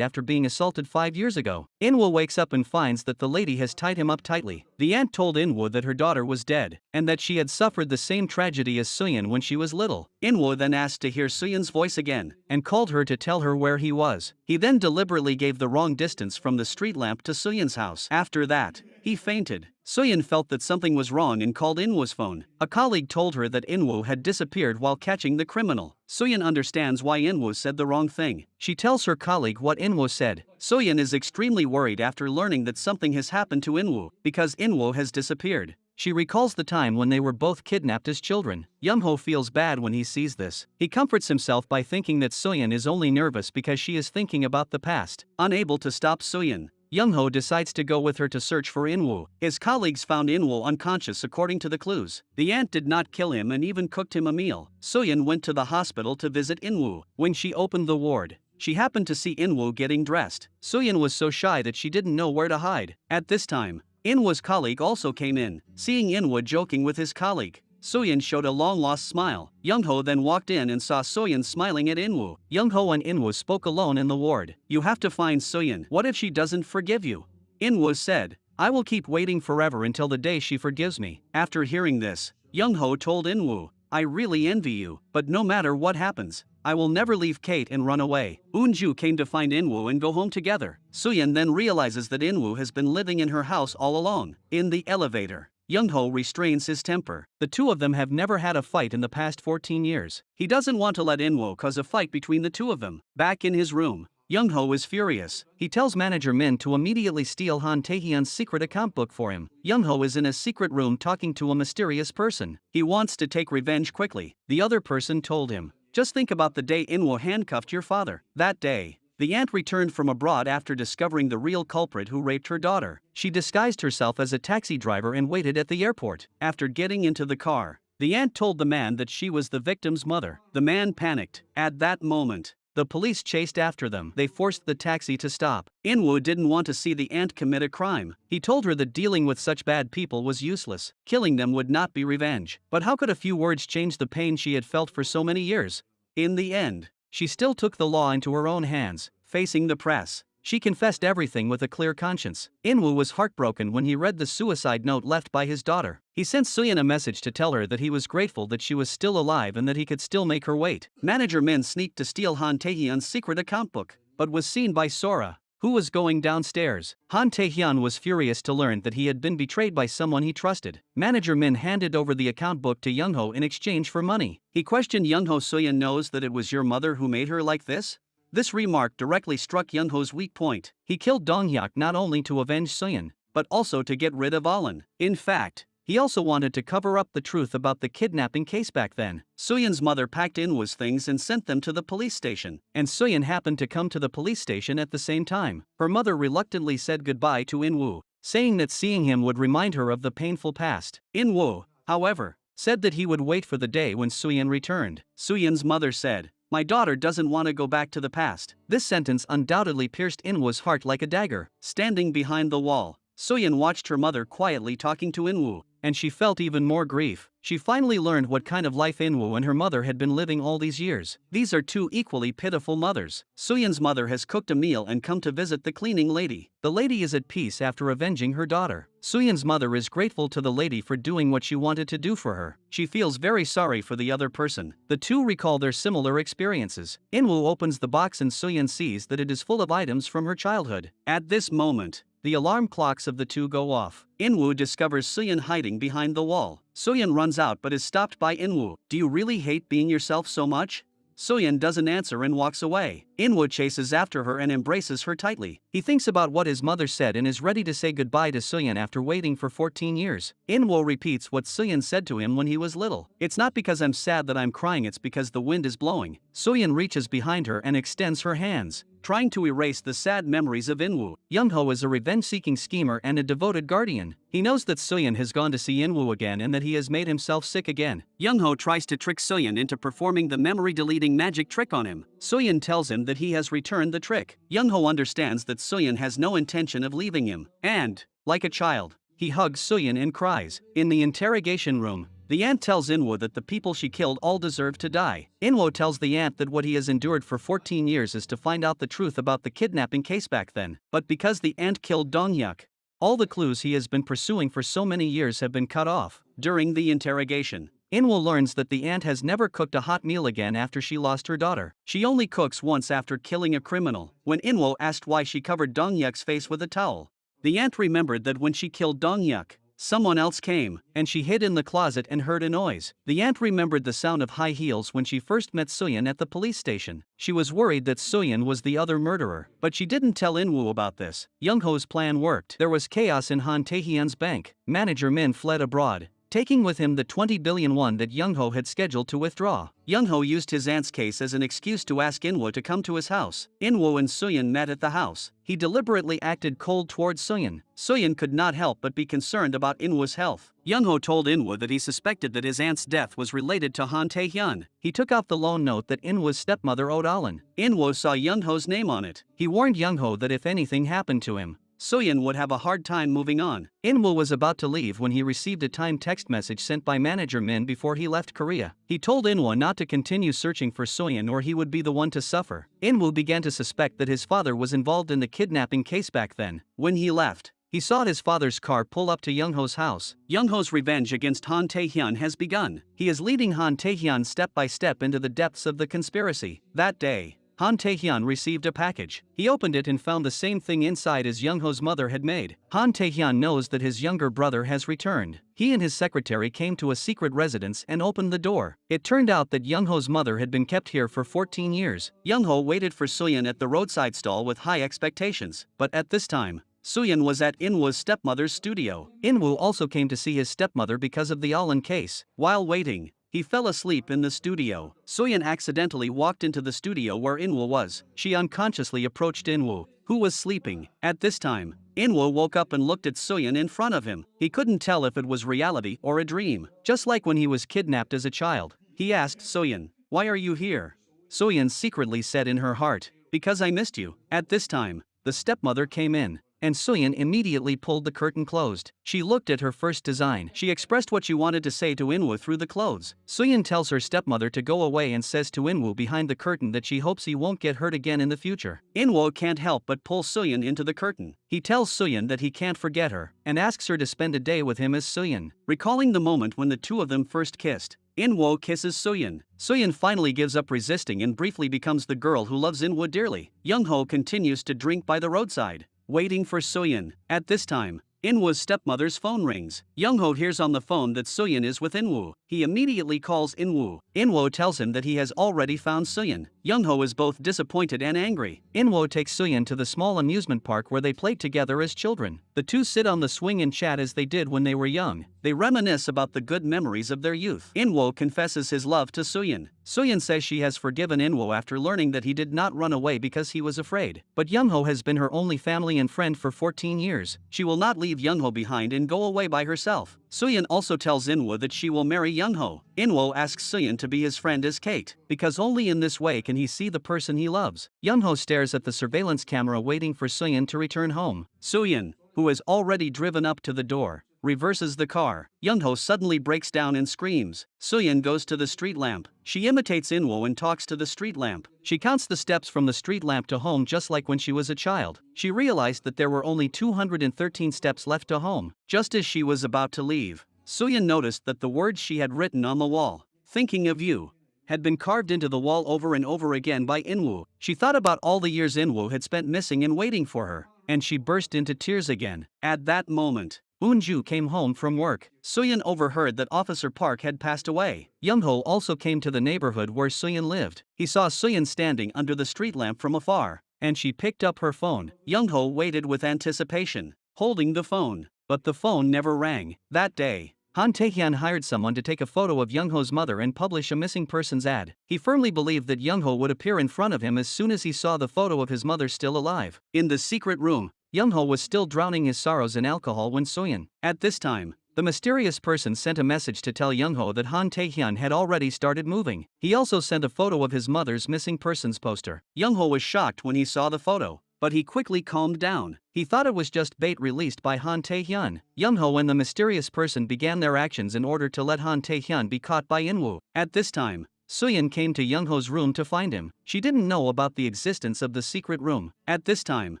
after being assaulted 5 years ago. In-woo wakes up and finds that the lady has tied him up tightly. The aunt told In-woo that her daughter was dead, and that she had suffered the same tragedy as Suyeon when she was little. In-woo then asked to hear Suyeon's voice again, and called her to tell her where he was. He then deliberately gave the wrong distance from the street lamp to Suyeon's house. After that, he fainted. Suyeon felt that something was wrong and called In-woo's phone. A colleague told her that In-woo had disappeared while catching the criminal. Suyeon understands why In-woo said the wrong thing. She tells her colleague what In-woo said. Suyeon is extremely worried after learning that something has happened to In-woo, because In-woo has disappeared. She recalls the time when they were both kidnapped as children. Young-ho feels bad when he sees this. He comforts himself by thinking that Suyeon is only nervous because she is thinking about the past. Unable to stop Suyeon, Young-ho decides to go with her to search for In-woo. His colleagues found In-woo unconscious according to the clues. The aunt did not kill him and even cooked him a meal. Suyeon went to the hospital to visit In-woo. When she opened the ward, she happened to see In-woo getting dressed. Suyeon was so shy that she didn't know where to hide. At this time, In-woo's colleague also came in. Seeing In-woo joking with his colleague, Suyeon showed a long-lost smile. Young-ho then walked in and saw Suyeon smiling at In-woo. Young-ho and In-woo spoke alone in the ward. "You have to find Suyeon. What if she doesn't forgive you?" In-woo said, "I will keep waiting forever until the day she forgives me." After hearing this, Young-ho told In-woo, "I really envy you, but no matter what happens, I will never leave Kate and run away." Eun-ju came to find In-woo and go home together. Suyeon then realizes that In-woo has been living in her house all along. In the elevator, Young-ho restrains his temper. The two of them have never had a fight in the past 14 years. He doesn't want to let In-woo cause a fight between the two of them. Back in his room, Young-ho is furious. He tells manager Min to immediately steal Han Tae-hyun's secret account book for him. Young-ho is in a secret room talking to a mysterious person. He wants to take revenge quickly. The other person told him, "Just think about the day In-woo handcuffed your father." That day, the aunt returned from abroad after discovering the real culprit who raped her daughter. She disguised herself as a taxi driver and waited at the airport. After getting into the car, the aunt told the man that she was the victim's mother. The man panicked. At that moment, the police chased after them. They forced the taxi to stop. In-woo didn't want to see the aunt commit a crime. He told her that dealing with such bad people was useless. Killing them would not be revenge. But how could a few words change the pain she had felt for so many years? In the end, she still took the law into her own hands. Facing the press, she confessed everything with a clear conscience. In-woo was heartbroken when he read the suicide note left by his daughter. He sent Suyeon a message to tell her that he was grateful that she was still alive and that he could still make her wait. Manager Min sneaked to steal Han Tae-hyun's secret account book, but was seen by Sora, who was going downstairs. Han Tae-hyun was furious to learn that he had been betrayed by someone he trusted. Manager Min handed over the account book to Young-ho in exchange for money. He questioned Young-ho. "Suyeon knows that it was your mother who made her like this?" This remark directly struck Young-ho's weak point. He killed Dong-hyuk not only to avenge Suyeon, but also to get rid of Alin. In fact, he also wanted to cover up the truth about the kidnapping case back then. Suyeon's mother packed In-woo's things and sent them to the police station, and Suyeon happened to come to the police station at the same time. Her mother reluctantly said goodbye to In-woo, saying that seeing him would remind her of the painful past. In-woo, however, said that he would wait for the day when Suyeon returned. Suyeon's mother said, "My daughter doesn't want to go back to the past." This sentence undoubtedly pierced In-woo's heart like a dagger. Standing behind the wall, Suyeon watched her mother quietly talking to In-woo, and she felt even more grief. She finally learned what kind of life In-woo and her mother had been living all these years. These are two equally pitiful mothers. Suyeon's mother has cooked a meal and come to visit the cleaning lady. The lady is at peace after avenging her daughter. Suyeon's mother is grateful to the lady for doing what she wanted to do for her. She feels very sorry for the other person. The two recall their similar experiences. In-woo opens the box and Suyeon sees that it is full of items from her childhood. At this moment, the alarm clocks of the two go off. In-woo discovers Suyeon hiding behind the wall. Suyeon runs out but is stopped by In-woo. "Do you really hate being yourself so much?" Suyeon doesn't answer and walks away. Inwoo chases after her and embraces her tightly. He thinks about what his mother said and is ready to say goodbye to Soyeon after waiting for 14 years. Inwoo repeats what Soyeon said to him when he was little. It's not because I'm sad that I'm crying, it's because the wind is blowing. Soyeon reaches behind her and extends her hands, trying to erase the sad memories of Inwoo. Youngho is a revenge-seeking schemer and a devoted guardian. He knows that Soyeon has gone to see Inwoo again and that he has made himself sick again. Youngho tries to trick Soyeon into performing the memory-deleting magic trick on him. Soyeon tells him that he has returned the trick. Youngho understands that Soyeon has no intention of leaving him, and, like a child, he hugs Soyeon and cries. In the interrogation room, the aunt tells Inwoo that the people she killed all deserve to die. Inwoo tells the aunt that what he has endured for 14 years is to find out the truth about the kidnapping case back then. But because the aunt killed Dong-hyuk, all the clues he has been pursuing for so many years have been cut off. During the interrogation, Inwoo learns that the aunt has never cooked a hot meal again after she lost her daughter. She only cooks once after killing a criminal. When Inwoo asked why she covered Dong-hyuk's face with a towel, the aunt remembered that when she killed Dong-hyuk, someone else came, and she hid in the closet and heard a noise. The aunt remembered the sound of high heels when she first met Soyeon at the police station. She was worried that Soyeon was the other murderer, but she didn't tell Inwoo about this. Youngho's plan worked. There was chaos in Han Taehyun's bank. Manager Min fled abroad, taking with him the 20 billion won that Youngho had scheduled to withdraw. Youngho used his aunt's case as an excuse to ask Inwoo to come to his house. Inwoo and Soyeon met at the house. He deliberately acted cold towards Soyeon. Soyeon could not help but be concerned about Inwoo's health. Youngho told Inwoo that he suspected that his aunt's death was related to Han Taehyun. He took out the loan note that Inwoo's stepmother owed Alin. Inwoo saw Youngho's name on it. He warned Youngho that if anything happened to him, Soyeon would have a hard time moving on. Inwoo was about to leave when he received a timed text message sent by manager Min before he left Korea. He told Inwoo not to continue searching for Soyeon or he would be the one to suffer. Inwoo began to suspect that his father was involved in the kidnapping case back then. When he left, he saw his father's car pull up to Youngho's house. Youngho's revenge against Han Taehyun has begun. He is leading Han Taehyun step by step into the depths of the conspiracy. That day, Han Taehyun received a package. He opened it and found the same thing inside as Youngho's mother had made. Han Taehyun knows that his younger brother has returned. He and his secretary came to a secret residence and opened the door. It turned out that Youngho's mother had been kept here for 14 years. Youngho waited for Soyeon at the roadside stall with high expectations, but at this time, Soyeon was at Inwoo's stepmother's studio. Inwoo also came to see his stepmother because of the Alin case. While waiting, he fell asleep in the studio. Soyeon accidentally walked into the studio where Inwoo was. She unconsciously approached Inwoo, who was sleeping. At this time, Inwoo woke up and looked at Soyeon in front of him. He couldn't tell if it was reality or a dream. Just like when he was kidnapped as a child, he asked Soyeon, "Why are you here?" Soyeon secretly said in her heart, "Because I missed you." At this time, the stepmother came in, and Soyeon immediately pulled the curtain closed. She looked at her first design. She expressed what she wanted to say to Inwoo through the clothes. Soyeon tells her stepmother to go away and says to Inwoo behind the curtain that she hopes he won't get hurt again in the future. Inwoo can't help but pull Soyeon into the curtain. He tells Soyeon that he can't forget her, and asks her to spend a day with him as Soyeon. Recalling the moment when the two of them first kissed, Inwoo kisses Soyeon. Soyeon finally gives up resisting and briefly becomes the girl who loves Inwoo dearly. Youngho continues to drink by the roadside, waiting for Soyeon. At this time, Inwoo's stepmother's phone rings. Youngho hears on the phone that Soyeon is with Inwoo. He immediately calls Inwoo. Inwoo tells him that he has already found Soyeon. Youngho is both disappointed and angry. Inwoo takes Soyeon to the small amusement park where they played together as children. The two sit on the swing and chat as they did when they were young. They reminisce about the good memories of their youth. Inwoo confesses his love to Soyeon. Soyeon says she has forgiven Inwoo after learning that he did not run away because he was afraid. But Youngho has been her only family and friend for 14 years. She will not leave Youngho behind and go away by herself. Soyeon also tells Inwoo that she will marry Youngho. Inwoo asks Soyeon to be his friend as Kate, because only in this way can he see the person he loves. Youngho stares at the surveillance camera waiting for Soyeon to return home. Soyeon, who has already driven up to the door, reverses the car. Youngho suddenly breaks down and screams. Soyeon goes to the street lamp. She imitates Inwoo and talks to the street lamp. She counts the steps from the street lamp to home just like when she was a child. She realized that there were only 213 steps left to home. Just as she was about to leave, Soyeon noticed that the words she had written on the wall, "Thinking of you," had been carved into the wall over and over again by Inwoo. She thought about all the years Inwoo had spent missing and waiting for her, and she burst into tears again. At that moment, Moonju came home from work. Soyeon overheard that Officer Park had passed away. Youngho also came to the neighborhood where Soyeon lived. He saw Soyeon standing under the street lamp from afar, and she picked up her phone. Youngho waited with anticipation, holding the phone, but the phone never rang. That day, Han Taehyun hired someone to take a photo of Youngho's mother and publish a missing persons ad. He firmly believed that Youngho would appear in front of him as soon as he saw the photo of his mother still alive. In the secret room, Youngho was still drowning his sorrows in alcohol when Soyeon. At this time, the mysterious person sent a message to tell Youngho that Han Taehyun had already started moving. He also sent a photo of his mother's missing persons poster. Youngho was shocked when he saw the photo, but he quickly calmed down. He thought it was just bait released by Han Taehyun. Youngho and the mysterious person began their actions in order to let Han Taehyun be caught by Inwoo. At this time, Soyeon came to Youngho's room to find him. She didn't know about the existence of the secret room. At this time,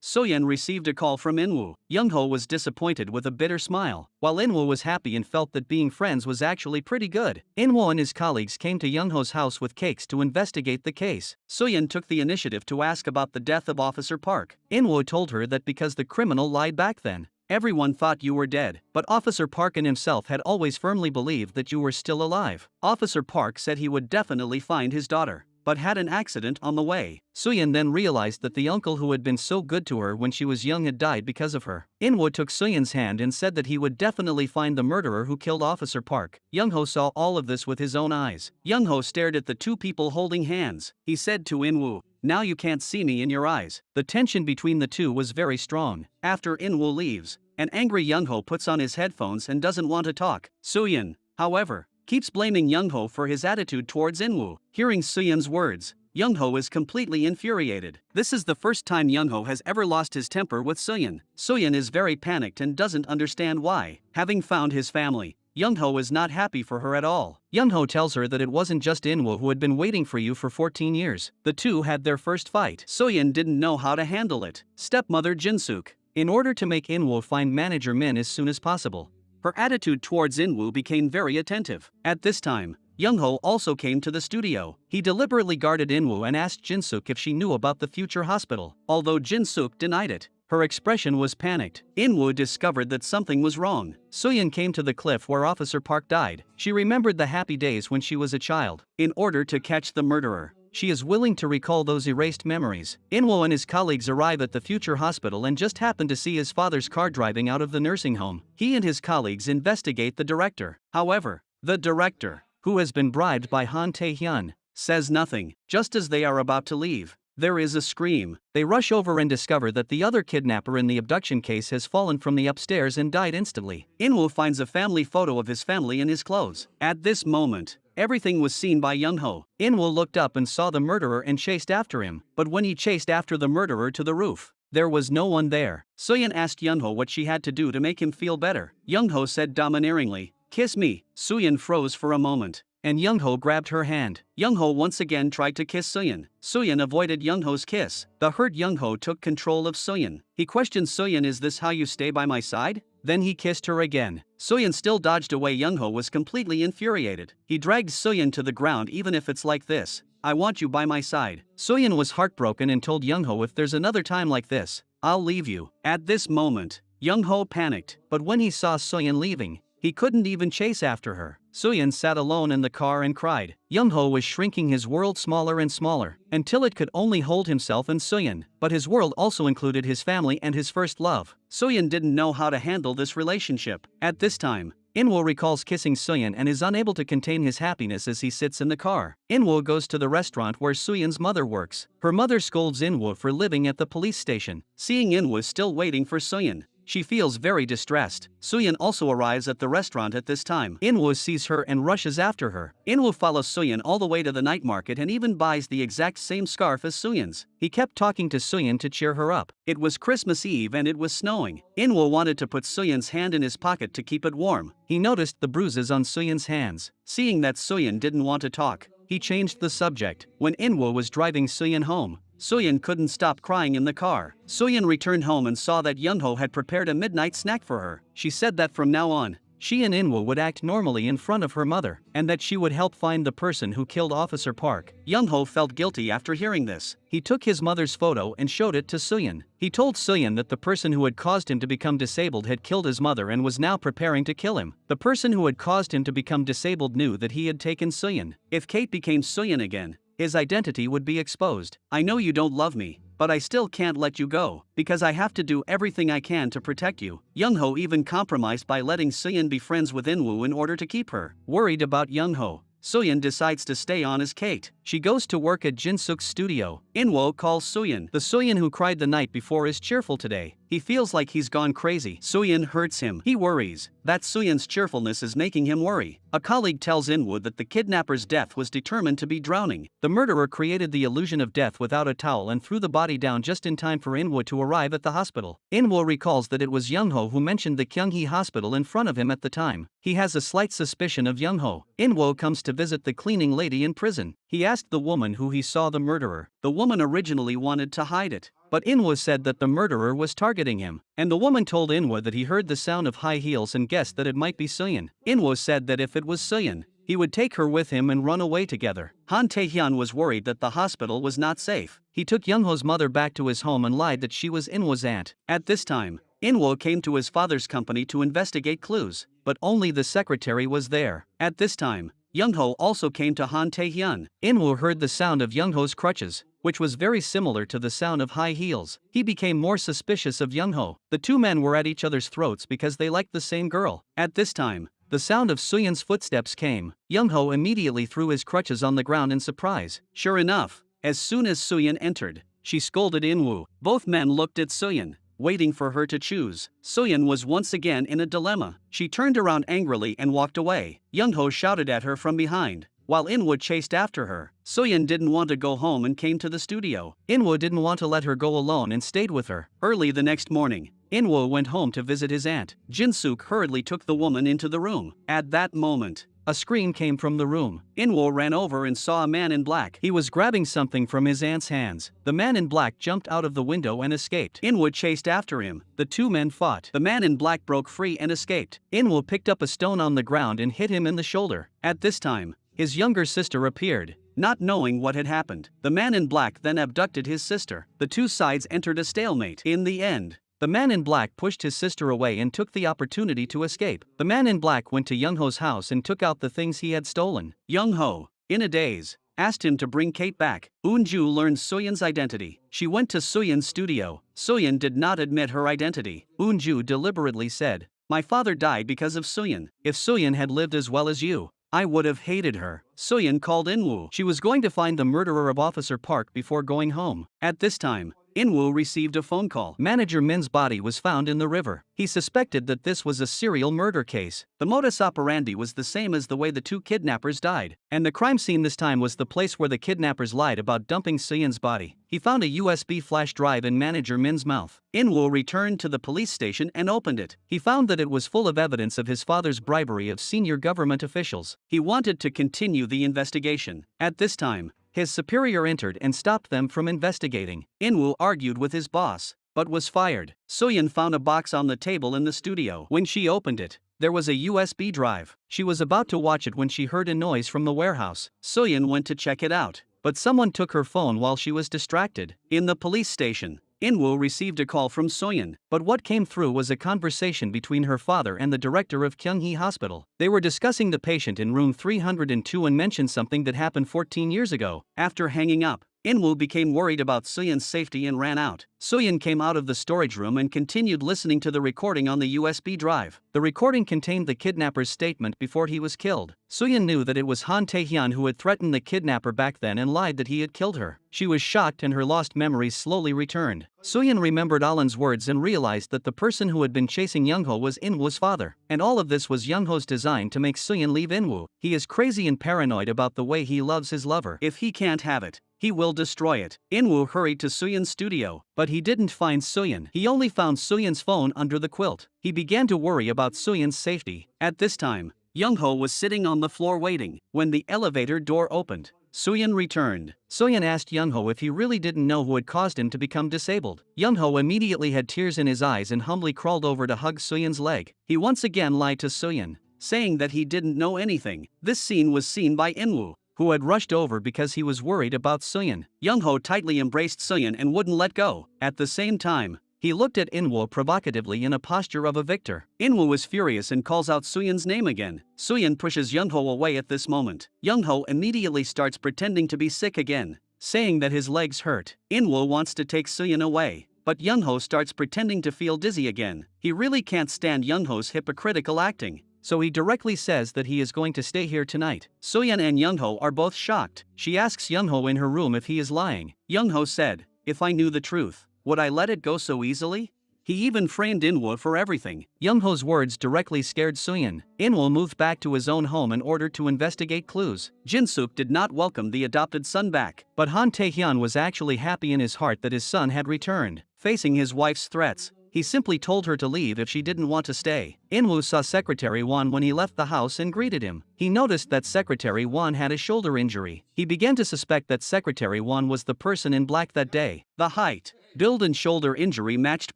Soyeon received a call from Inwoo. Youngho was disappointed with a bitter smile, while Inwoo was happy and felt that being friends was actually pretty good. Inwoo and his colleagues came to Youngho's house with cakes to investigate the case. Soyeon took the initiative to ask about the death of Officer Park. Inwoo told her that because the criminal lied back then, everyone thought you were dead, but Officer Park and himself had always firmly believed that you were still alive. Officer Park said he would definitely find his daughter, but had an accident on the way. Soyeon then realized that the uncle who had been so good to her when she was young had died because of her. Inwoo took Soyeon's hand and said that he would definitely find the murderer who killed Officer Park. Youngho saw all of this with his own eyes. Youngho stared at the two people holding hands. He said to Inwoo, "Now you can't see me in your eyes." The tension between the two was very strong. After Inwoo leaves, an angry Youngho puts on his headphones and doesn't want to talk. Soyeon, however, keeps blaming Youngho for his attitude towards Inwoo. Hearing Soyeon's words, Youngho is completely infuriated. This is the first time Youngho has ever lost his temper with Soyeon. Soyeon is very panicked and doesn't understand why. Having found his family, Youngho is not happy for her at all. Youngho tells her that it wasn't just Inwoo who had been waiting for you for 14 years. The two had their first fight. Soyeon didn't know how to handle it. Stepmother Jinsuk. In order to make Inwoo find manager Min as soon as possible, her attitude towards Inwoo became very attentive. At this time, Youngho also came to the studio. He deliberately guarded Inwoo and asked Jinsuk if she knew about the future hospital. Although Jinsuk denied it, her expression was panicked. Inwoo discovered that something was wrong. Soyeon came to the cliff where Officer Park died. She remembered the happy days when she was a child. In order to catch the murderer, she is willing to recall those erased memories. Inwoo and his colleagues arrive at the future hospital and just happen to see his father's car driving out of the nursing home. He and his colleagues investigate the director. However, the director, who has been bribed by Han Taehyun, says nothing. Just as they are about to leave, there is a scream. They rush over and discover that the other kidnapper in the abduction case has fallen from the upstairs and died instantly. Inwoo finds a family photo of his family in his clothes. At this moment, everything was seen by Youngho. Inwoo looked up and saw the murderer and chased after him, but when he chased after the murderer to the roof, there was no one there. Soyeon asked Youngho what she had to do to make him feel better. Youngho said domineeringly, "Kiss me." Soyeon froze for a moment, and Youngho grabbed her hand. Youngho once again tried to kiss Soyeon. Soyeon avoided Youngho's kiss. The hurt Youngho took control of Soyeon. He questioned Soyeon, "Is this how you stay by my side?" Then he kissed her again. Soyeon still dodged away. Youngho was completely infuriated. He dragged Soyeon to the ground. "Even if it's like this, I want you by my side." Soyeon was heartbroken and told Youngho, "If there's another time like this, I'll leave you." At this moment, Youngho panicked, but when he saw Soyeon leaving, he couldn't even chase after her. Soyeon sat alone in the car and cried. Youngho was shrinking his world smaller and smaller, until it could only hold himself and Soyeon, but his world also included his family and his first love. Soyeon didn't know how to handle this relationship. At this time, Inwoo recalls kissing Soyeon and is unable to contain his happiness as he sits in the car. Inwoo goes to the restaurant where Soyeon's mother works. Her mother scolds Inwoo for living at the police station. Seeing Inwoo still waiting for Soyeon, she feels very distressed. Soyeon also arrives at the restaurant at this time. Inwoo sees her and rushes after her. Inwoo follows Soyeon all the way to the night market and even buys the exact same scarf as Soyeon's. He kept talking to Soyeon to cheer her up. It was Christmas Eve and it was snowing. Inwoo wanted to put Soyeon's hand in his pocket to keep it warm. He noticed the bruises on Soyeon's hands. Seeing that Soyeon didn't want to talk, he changed the subject. When Inwoo was driving Soyeon home, Soyeon couldn't stop crying in the car. Soyeon returned home and saw that Youngho had prepared a midnight snack for her. She said that from now on, she and Inwoo would act normally in front of her mother, and that she would help find the person who killed Officer Park. Young-ho felt guilty after hearing this. He took his mother's photo and showed it to Soo-yeon. He told Soo-yeon that the person who had caused him to become disabled had killed his mother and was now preparing to kill him. The person who had caused him to become disabled knew that he had taken Soo-yeon. If Kate became Soo-yeon again, his identity would be exposed. I know you don't love me, but I still can't let you go, because I have to do everything I can to protect you. Young-ho even compromised by letting Soo-yeon be friends with Inwoo in order to keep her. Worried about Young-ho, Soo-yeon decides to stay on as Kate. She goes to work at Jin-suk's studio. Inwoo calls Soo-yeon. The Soo-yeon who cried the night before is cheerful today. He feels like he's gone crazy. Soo-yeon hurts him. He worries that Soo-yeon's cheerfulness is making him worry. A colleague tells Inwoo that the kidnapper's death was determined to be drowning. The murderer created the illusion of death without a towel and threw the body down just in time for Inwoo to arrive at the hospital. Inwoo recalls that it was Young-ho who mentioned the Kyunghee hospital in front of him at the time. He has a slight suspicion of Young-ho. Inwoo comes to visit the cleaning lady in prison. He asked the woman who he saw the murderer. The woman originally wanted to hide it, but Inwoo said that the murderer was targeting him, and the woman told Inwoo that he heard the sound of high heels and guessed that it might be Soo-yeon. Inwoo said that if it was Soo-yeon, he would take her with him and run away together. Han Tae-hyun was worried that the hospital was not safe. He took Young-ho's mother back to his home and lied that she was Inwoo's aunt. At this time, Inwoo came to his father's company to investigate clues, but only the secretary was there. At this time, Young-ho also came to Han Tae-hyun. Inwoo heard the sound of Young-ho's crutches, which was very similar to the sound of high heels. He became more suspicious of Young-ho. The two men were at each other's throats because they liked the same girl. At this time, the sound of Soo-yeon's footsteps came. Young-ho immediately threw his crutches on the ground in surprise. Sure enough, as soon as Soo-yeon entered, she scolded Inwoo. Both men looked at Soo-yeon, waiting for her to choose. Soo-yeon was once again in a dilemma. She turned around angrily and walked away. Young-ho shouted at her from behind, while Inwoo chased after her. Soo-yeon didn't want to go home and came to the studio. Inwoo didn't want to let her go alone and stayed with her. Early the next morning, Inwoo went home to visit his aunt. Jin-suk hurriedly took the woman into the room. At that moment, a scream came from the room. Inwoo ran over and saw a man in black. He was grabbing something from his aunt's hands. The man in black jumped out of the window and escaped. Inwoo chased after him. The two men fought. The man in black broke free and escaped. Inwoo picked up a stone on the ground and hit him in the shoulder. At this time, his younger sister appeared. Not knowing what had happened, the man in black then abducted his sister. The two sides entered a stalemate. In the end, the man in black pushed his sister away and took the opportunity to escape. The man in black went to Young-ho's house and took out the things he had stolen. Young-ho, in a daze, asked him to bring Kate back. Eun-ju learned Soo-yeon's identity. She went to Soo-yeon's studio. Soo-yeon did not admit her identity. Eun-ju deliberately said, "My father died because of Soo-yeon. If Soo-yeon had lived as well as you, I would have hated her." Soo-yeon called Inwoo. She was going to find the murderer of Officer Park before going home. At this time, Inwoo received a phone call. Manager Min's body was found in the river. He suspected that this was a serial murder case. The modus operandi was the same as the way the two kidnappers died, and the crime scene this time was the place where the kidnappers lied about dumping Soo-yeon's body. He found a USB flash drive in Manager Min's mouth. Inwoo returned to the police station and opened it. He found that it was full of evidence of his father's bribery of senior government officials. He wanted to continue the investigation. At this time, his superior entered and stopped them from investigating. Inwoo argued with his boss, but was fired. Soo-yeon found a box on the table in the studio. When she opened it, there was a USB drive. She was about to watch it when she heard a noise from the warehouse. Soo-yeon went to check it out, but someone took her phone while she was distracted. In the police station, Inwoo received a call from Soo-yeon, but what came through was a conversation between her father and the director of Kyunghee Hospital. They were discussing the patient in room 302 and mentioned something that happened 14 years ago. After hanging up, Inwoo became worried about Soo-yeon's safety and ran out. Soo-yeon came out of the storage room and continued listening to the recording on the USB drive. The recording contained the kidnapper's statement before he was killed. Soo-yeon knew that it was Han Tae-hyun who had threatened the kidnapper back then and lied that he had killed her. She was shocked and her lost memories slowly returned. Soo-yeon remembered Alan's words and realized that the person who had been chasing Young-ho was Inwoo's father. And all of this was Young-ho's design to make Soo-yeon leave Inwoo. He is crazy and paranoid about the way he loves his lover. If he can't have it, he will destroy it. Inwoo hurried to Soo-yeon's studio, but he didn't find Soo-yeon. He only found Soo-yeon's phone under the quilt. He began to worry about Soo-yeon's safety. At this time, Young-ho was sitting on the floor waiting. When the elevator door opened, Soyeon returned. Soyeon asked Young-ho if he really didn't know who had caused him to become disabled. Young-ho immediately had tears in his eyes and humbly crawled over to hug Soyeon's leg. He once again lied to Soyeon, saying that he didn't know anything. This scene was seen by Inwoo, who had rushed over because he was worried about Soyeon. Young-ho tightly embraced Soyeon and wouldn't let go. At the same time, he looked at Inwoo provocatively in a posture of a victor. Inwoo was furious and calls out Soyeon's name again. Soyeon pushes Young-ho away at this moment. Young-ho immediately starts pretending to be sick again, saying that his legs hurt. Inwoo wants to take Soyeon away, but Young-ho starts pretending to feel dizzy again. He really can't stand Young-ho's hypocritical acting, so he directly says that he is going to stay here tonight. Soyeon and Young-ho are both shocked. She asks Young-ho in her room if he is lying. Young-ho said, "If I knew the truth, would I let it go so easily?" He even framed Inwoo for everything. Young-ho's words directly scared Soyeon. Inwoo moved back to his own home in order to investigate clues. Jin-suk did not welcome the adopted son back, but Han Tae-hyun was actually happy in his heart that his son had returned. Facing his wife's threats, he simply told her to leave if she didn't want to stay. Inwoo saw Secretary Won when he left the house and greeted him. He noticed that Secretary Won had a shoulder injury. He began to suspect that Secretary Won was the person in black that day. The height, build and shoulder injury matched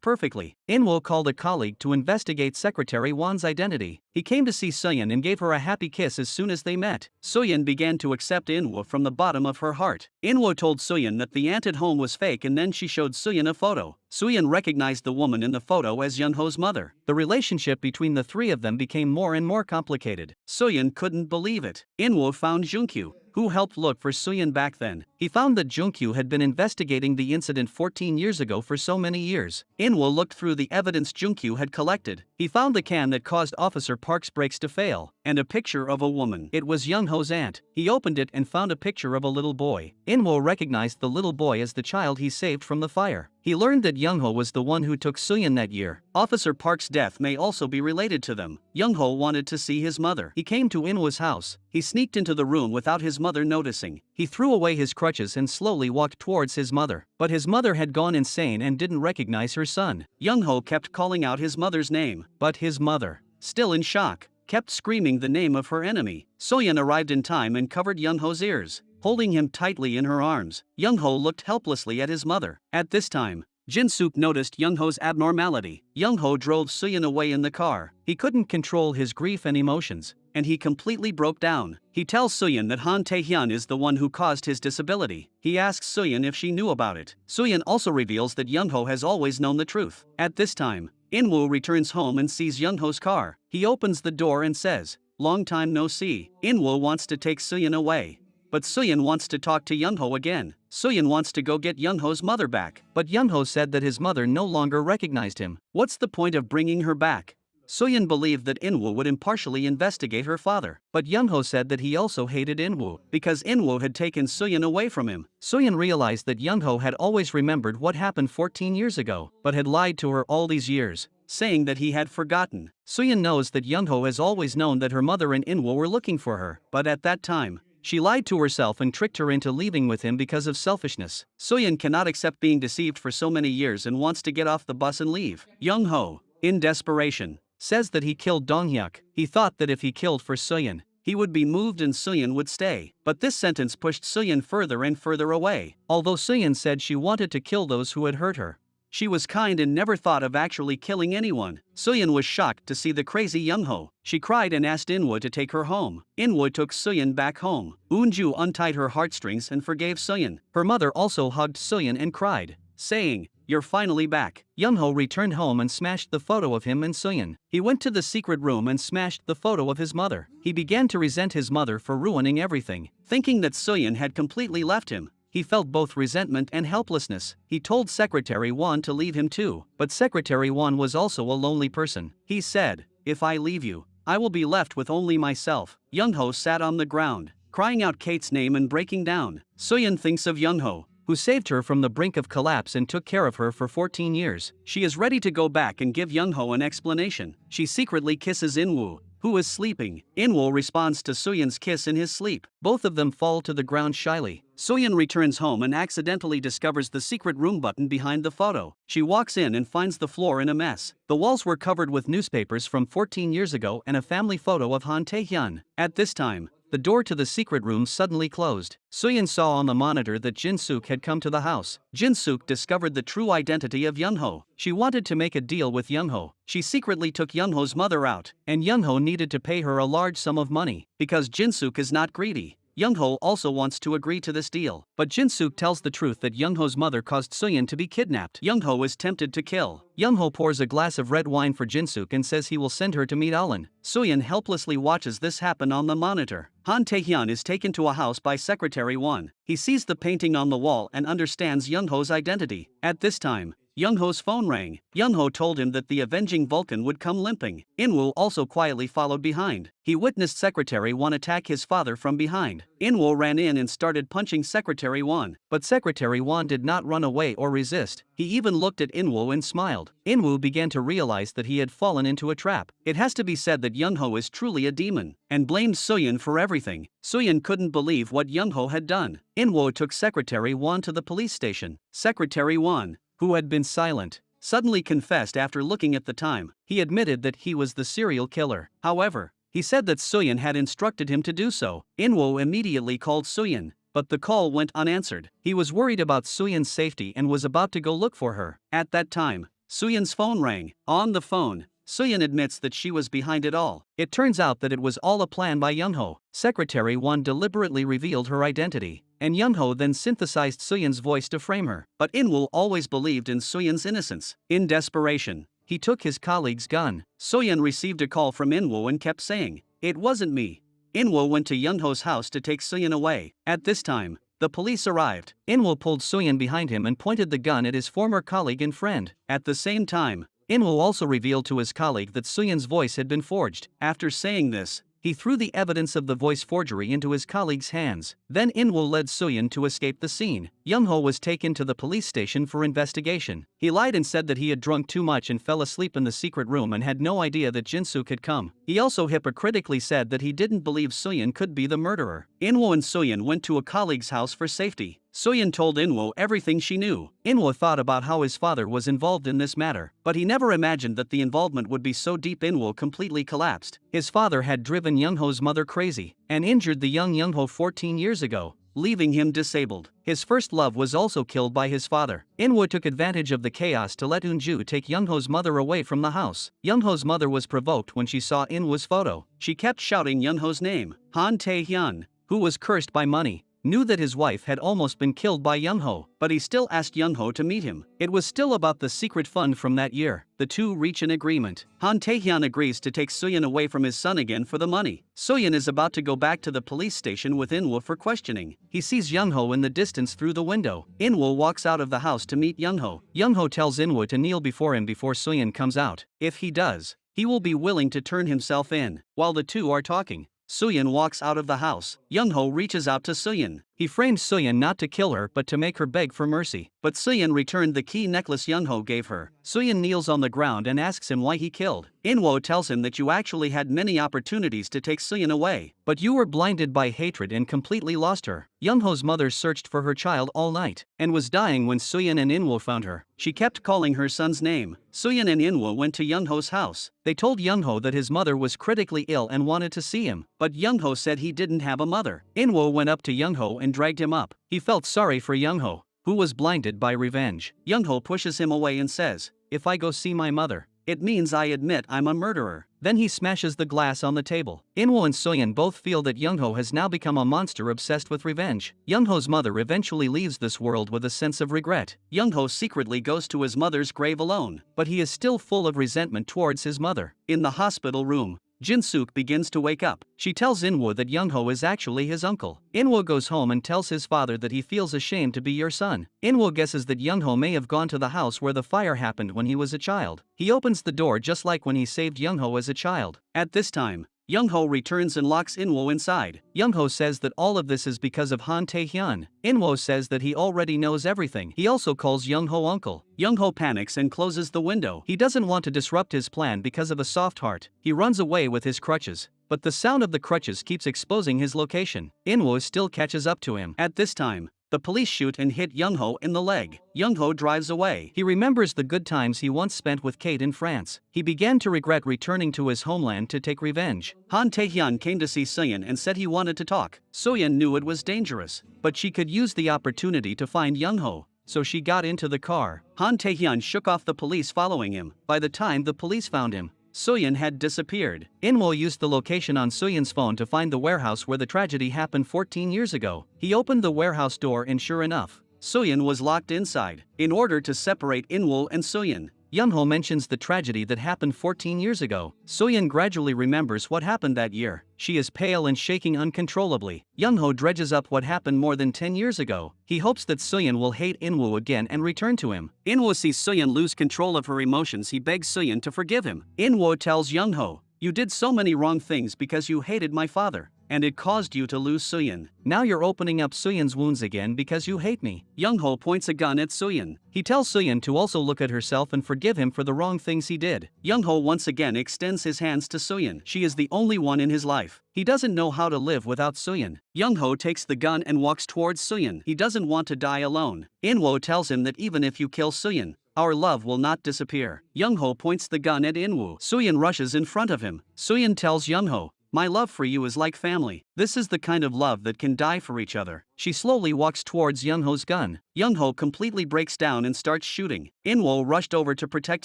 perfectly. Inwoo called a colleague to investigate Secretary Won's identity. He came to see Soyeon and gave her a happy kiss as soon as they met. Soyeon began to accept Inwoo from the bottom of her heart. Inwoo told Soyeon that the aunt at home was fake, and then she showed Soyeon a photo. Soyeon recognized the woman in the photo as Young-ho's mother. The relationship between the three of them became more and more complicated. Soyeon couldn't believe it. Inwoo found Junkyu, who helped look for Soyeon back then. He found that Junkyu had been investigating the incident 14 years ago for so many years. Inwoo looked through the evidence Junkyu had collected. He found the can that caused Officer Park's brakes to fail, and a picture of a woman. It was Young-ho's aunt. He opened it and found a picture of a little boy. Inwoo recognized the little boy as the child he saved from the fire. He learned that Young-ho was the one who took Soyeon that year. Officer Park's death may also be related to them. Young-ho wanted to see his mother. He came to Inwoo's house. He sneaked into the room without his mother noticing. He threw away his crutches and slowly walked towards his mother. But his mother had gone insane and didn't recognize her son. Young-ho kept calling out his mother's name, but his mother, still in shock, kept screaming the name of her enemy. Soyeon arrived in time and covered Young-ho's ears, holding him tightly in her arms. Young-ho looked helplessly at his mother. At this time, Jin-suk noticed Young-ho's abnormality. Young-ho drove Soyeon away in the car. He couldn't control his grief and emotions, and he completely broke down. He tells Soyeon that Han Tae-hyun is the one who caused his disability. He asks Soyeon if she knew about it. Soyeon also reveals that Young-ho has always known the truth. At this time, Inwoo returns home and sees Young-ho's car. He opens the door and says, "Long time no see." Inwoo wants to take Soyeon away, but Soyeon wants to talk to Young-ho again. Soyeon wants to go get Young-ho's mother back, but Young-ho said that his mother no longer recognized him. What's the point of bringing her back? Soyeon believed that Inwoo would impartially investigate her father, but Young-ho said that he also hated Inwoo because Inwoo had taken Soyeon away from him. Soyeon realized that Young-ho had always remembered what happened 14 years ago, but had lied to her all these years, saying that he had forgotten. Soyeon knows that Young-ho has always known that her mother and Inwoo were looking for her, but at that time, she lied to herself and tricked her into leaving with him because of selfishness. Soyeon cannot accept being deceived for so many years and wants to get off the bus and leave. Young-ho, in desperation, says that he killed Dong-hyuk. He thought that if he killed for Soyeon, he would be moved and Soyeon would stay. But this sentence pushed Soyeon further and further away. Although Soyeon said she wanted to kill those who had hurt her, she was kind and never thought of actually killing anyone. Soyeon was shocked to see the crazy Young-ho. She cried and asked Inwoo to take her home. Inwoo took Soyeon back home. Eunju untied her heartstrings and forgave Soyeon. Her mother also hugged Soyeon and cried, saying, "You're finally back." Young-ho returned home and smashed the photo of him and Soyeon. He went to the secret room and smashed the photo of his mother. He began to resent his mother for ruining everything. Thinking that Soyeon had completely left him, he felt both resentment and helplessness. He told Secretary Won to leave him too, but Secretary Won was also a lonely person. He said, "If I leave you, I will be left with only myself." Young-ho sat on the ground, crying out Kate's name and breaking down. Soyeon thinks of Young-ho, who saved her from the brink of collapse and took care of her for 14 years. She is ready to go back and give Young-ho an explanation. She secretly kisses Inwoo, who is sleeping. Inwoo responds to Soyeon's kiss in his sleep. Both of them fall to the ground shyly. Soyeon returns home and accidentally discovers the secret room button behind the photo. She walks in and finds the floor in a mess. The walls were covered with newspapers from 14 years ago and a family photo of Han Tae-hyun. At this time, the door to the secret room suddenly closed. Soyeon saw on the monitor that Jin-suk had come to the house. Jin-suk discovered the true identity of Young-ho. She wanted to make a deal with Young-ho. She secretly took Young-ho's mother out, and Young-ho needed to pay her a large sum of money. Because Jin-suk is not greedy, Young-ho also wants to agree to this deal. But Jin-suk tells the truth that Young-ho's mother caused Soyeon to be kidnapped. Young-ho is tempted to kill. Young-ho pours a glass of red wine for Jin-suk and says he will send her to meet Alin. Soyeon helplessly watches this happen on the monitor. Han Tae-hyun is taken to a house by Secretary Won. He sees the painting on the wall and understands Young-ho's identity. At this time, Young-ho's phone rang. Young-ho told him that the avenging Vulcan would come limping. In-woo also quietly followed behind. He witnessed Secretary Won attack his father from behind. In-woo ran in and started punching Secretary Won. But Secretary Won did not run away or resist. He even looked at In-woo and smiled. In-woo began to realize that he had fallen into a trap. It has to be said that Young-ho is truly a demon, and blamed Soyeon for everything. Soyeon couldn't believe what Young-ho had done. In-woo took Secretary Won to the police station. Secretary Won, who had been silent, suddenly confessed after looking at the time. He admitted that he was the serial killer. However, he said that Soyeon had instructed him to do so. In-woo immediately called Soyeon, but the call went unanswered. He was worried about Soyeon's safety and was about to go look for her. At that time, Soyeon's phone rang. On the phone, Soyeon admits that she was behind it all. It turns out that it was all a plan by Young-ho. Secretary Won deliberately revealed her identity, and Young-ho then synthesized Soyeon's voice to frame her. But In-woo always believed in Soyeon's innocence. In desperation, he took his colleague's gun. Soyeon received a call from In-woo and kept saying, "It wasn't me." In-woo went to Young-ho's house to take Soyeon away. At this time, the police arrived. In-woo pulled Soyeon behind him and pointed the gun at his former colleague and friend. At the same time, In-woo also revealed to his colleague that Soyeon's voice had been forged. After saying this, he threw the evidence of the voice forgery into his colleague's hands. Then In-woo led Soyeon to escape the scene. Young-ho was taken to the police station for investigation. He lied and said that he had drunk too much and fell asleep in the secret room and had no idea that Jin-suk had come. He also hypocritically said that he didn't believe Soyeon could be the murderer. In-woo and Soyeon went to a colleague's house for safety. Soyeon told In-woo everything she knew. In-woo thought about how his father was involved in this matter, but he never imagined that the involvement would be so deep. In-woo completely collapsed. His father had driven Young-ho's mother crazy and injured the young Young-ho 14 years ago, leaving him disabled. His first love was also killed by his father. In-woo took advantage of the chaos to let Eun-ju take Young-ho's mother away from the house. Young-ho's mother was provoked when she saw In-woo's photo. She kept shouting Young-ho's name. Han Tae-hyun, who was cursed by money, knew that his wife had almost been killed by Young-ho, but he still asked Young-ho to meet him. It was still about the secret fund from that year. The two reach an agreement. Han Tae-hyun agrees to take Soyeon away from his son again for the money. Soyeon is about to go back to the police station with In-woo for questioning. He sees Young-ho in the distance through the window. In-woo walks out of the house to meet Young-ho. Young-ho tells In-woo to kneel before him before Soyeon comes out. If he does, he will be willing to turn himself in. While the two are talking, Soyeon walks out of the house. Young-ho reaches out to Soyeon. He frames Soyeon not to kill her but to make her beg for mercy. But Soyeon returned the key necklace Young-ho gave her. Soyeon kneels on the ground and asks him why he killed. In-woo tells him that you actually had many opportunities to take Soyeon away, but you were blinded by hatred and completely lost her. Young-ho's mother searched for her child all night and was dying when Soyeon and In-woo found her. She kept calling her son's name. Soyeon and In-woo went to Young-ho's house. They told Young-ho that his mother was critically ill and wanted to see him, but Young-ho said he didn't have a mother. In-woo went up to Young-ho and dragged him up. He felt sorry for Young-ho, who was blinded by revenge. Young-ho pushes him away and says, "If I go see my mother, it means I admit I'm a murderer." Then he smashes the glass on the table. In-woo and Soyeon both feel that Young-ho has now become a monster obsessed with revenge. Young-ho's mother eventually leaves this world with a sense of regret. Young-ho secretly goes to his mother's grave alone, but he is still full of resentment towards his mother. In the hospital room, Jin-suk begins to wake up. She tells In-woo that Young-ho is actually his uncle. In-woo goes home and tells his father that he feels ashamed to be your son. In-woo guesses that Young-ho may have gone to the house where the fire happened when he was a child. He opens the door just like when he saved Young-ho as a child. At this time, Young-ho returns and locks In-woo inside. Young-ho says that all of this is because of Han Tae-hyun. In-woo says that he already knows everything. He also calls Young-ho uncle. Young-ho panics and closes the window. He doesn't want to disrupt his plan because of a soft heart. He runs away with his crutches, but the sound of the crutches keeps exposing his location. In-woo still catches up to him. At this time, The police shoot and hit Young-ho in the leg. Young-ho drives away. He remembers the good times he once spent with Kate in France. He began to regret returning to his homeland to take revenge. Han Tae-hyun came to see Soyeon and said he wanted to talk. Soyeon knew it was dangerous, but she could use the opportunity to find Young-ho, so she got into the car. Han Tae-hyun shook off the police following him. By the time the police found him, Soyeon had disappeared. In-woo used the location on Soyeon's phone to find the warehouse where the tragedy happened 14 years ago. He opened the warehouse door and sure enough, Soyeon was locked inside. In order to separate In-woo and Soyeon, Young-ho mentions the tragedy that happened 14 years ago. Soyeon gradually remembers what happened that year. She is pale and shaking uncontrollably. Young-ho dredges up what happened more than 10 years ago. He hopes that Soyeon will hate In-woo again and return to him. In-woo sees Soyeon lose control of her emotions. He begs Soyeon to forgive him. In-woo tells Young-ho, "You did so many wrong things because you hated my father, and it caused you to lose Soyeon. Now you're opening up Soyeon's wounds again because you hate me." Young-ho points a gun at Soyeon. He tells Soyeon to also look at herself and forgive him for the wrong things he did. Young-ho once again extends his hands to Soyeon. She is the only one in his life. He doesn't know how to live without Soyeon. Young-ho takes the gun and walks towards Soyeon. He doesn't want to die alone. In-woo tells him that even if you kill Soyeon, our love will not disappear. Young-ho points the gun at In-woo. Soyeon rushes in front of him. Soyeon tells Young-ho, "My love for you is like family. This is the kind of love that can die for each other." She slowly walks towards Young-ho's gun. Young-ho completely breaks down and starts shooting. In-woo rushed over to protect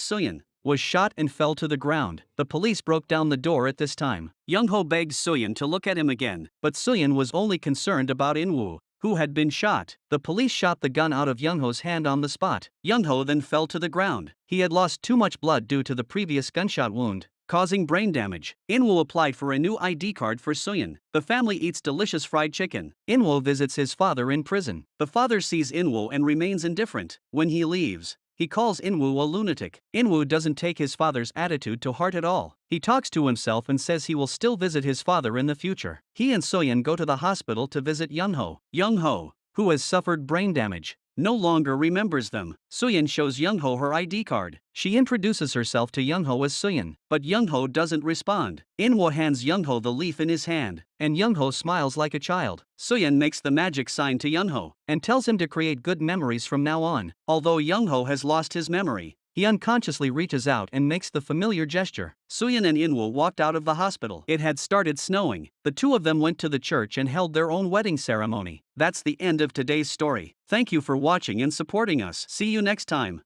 Soyeon, was shot and fell to the ground. The police broke down the door at this time. Young-ho begs Soyeon to look at him again, but Soyeon was only concerned about In-woo, who had been shot. The police shot the gun out of Young-ho's hand on the spot. Young-ho then fell to the ground. He had lost too much blood due to the previous gunshot wound, causing brain damage. In-woo applied for a new ID card for Soyeon. The family eats delicious fried chicken. In-woo visits his father in prison. The father sees In-woo and remains indifferent. When he leaves, he calls In-woo a lunatic. In-woo doesn't take his father's attitude to heart at all. He talks to himself and says he will still visit his father in the future. He and Soyeon go to the hospital to visit Young-ho. Young-ho, who has suffered brain damage, no longer remembers them. Soyeon shows Young-ho her ID card. She introduces herself to Young-ho as Soyeon, but Young-ho doesn't respond. In-woo hands Young-ho the leaf in his hand, and Young-ho smiles like a child. Soyeon makes the magic sign to Young-ho and tells him to create good memories from now on. Although Young-ho has lost his memory, he unconsciously reaches out and makes the familiar gesture. Soyeon and In-woo walked out of the hospital. It had started snowing. The two of them went to the church and held their own wedding ceremony. That's the end of today's story. Thank you for watching and supporting us. See you next time.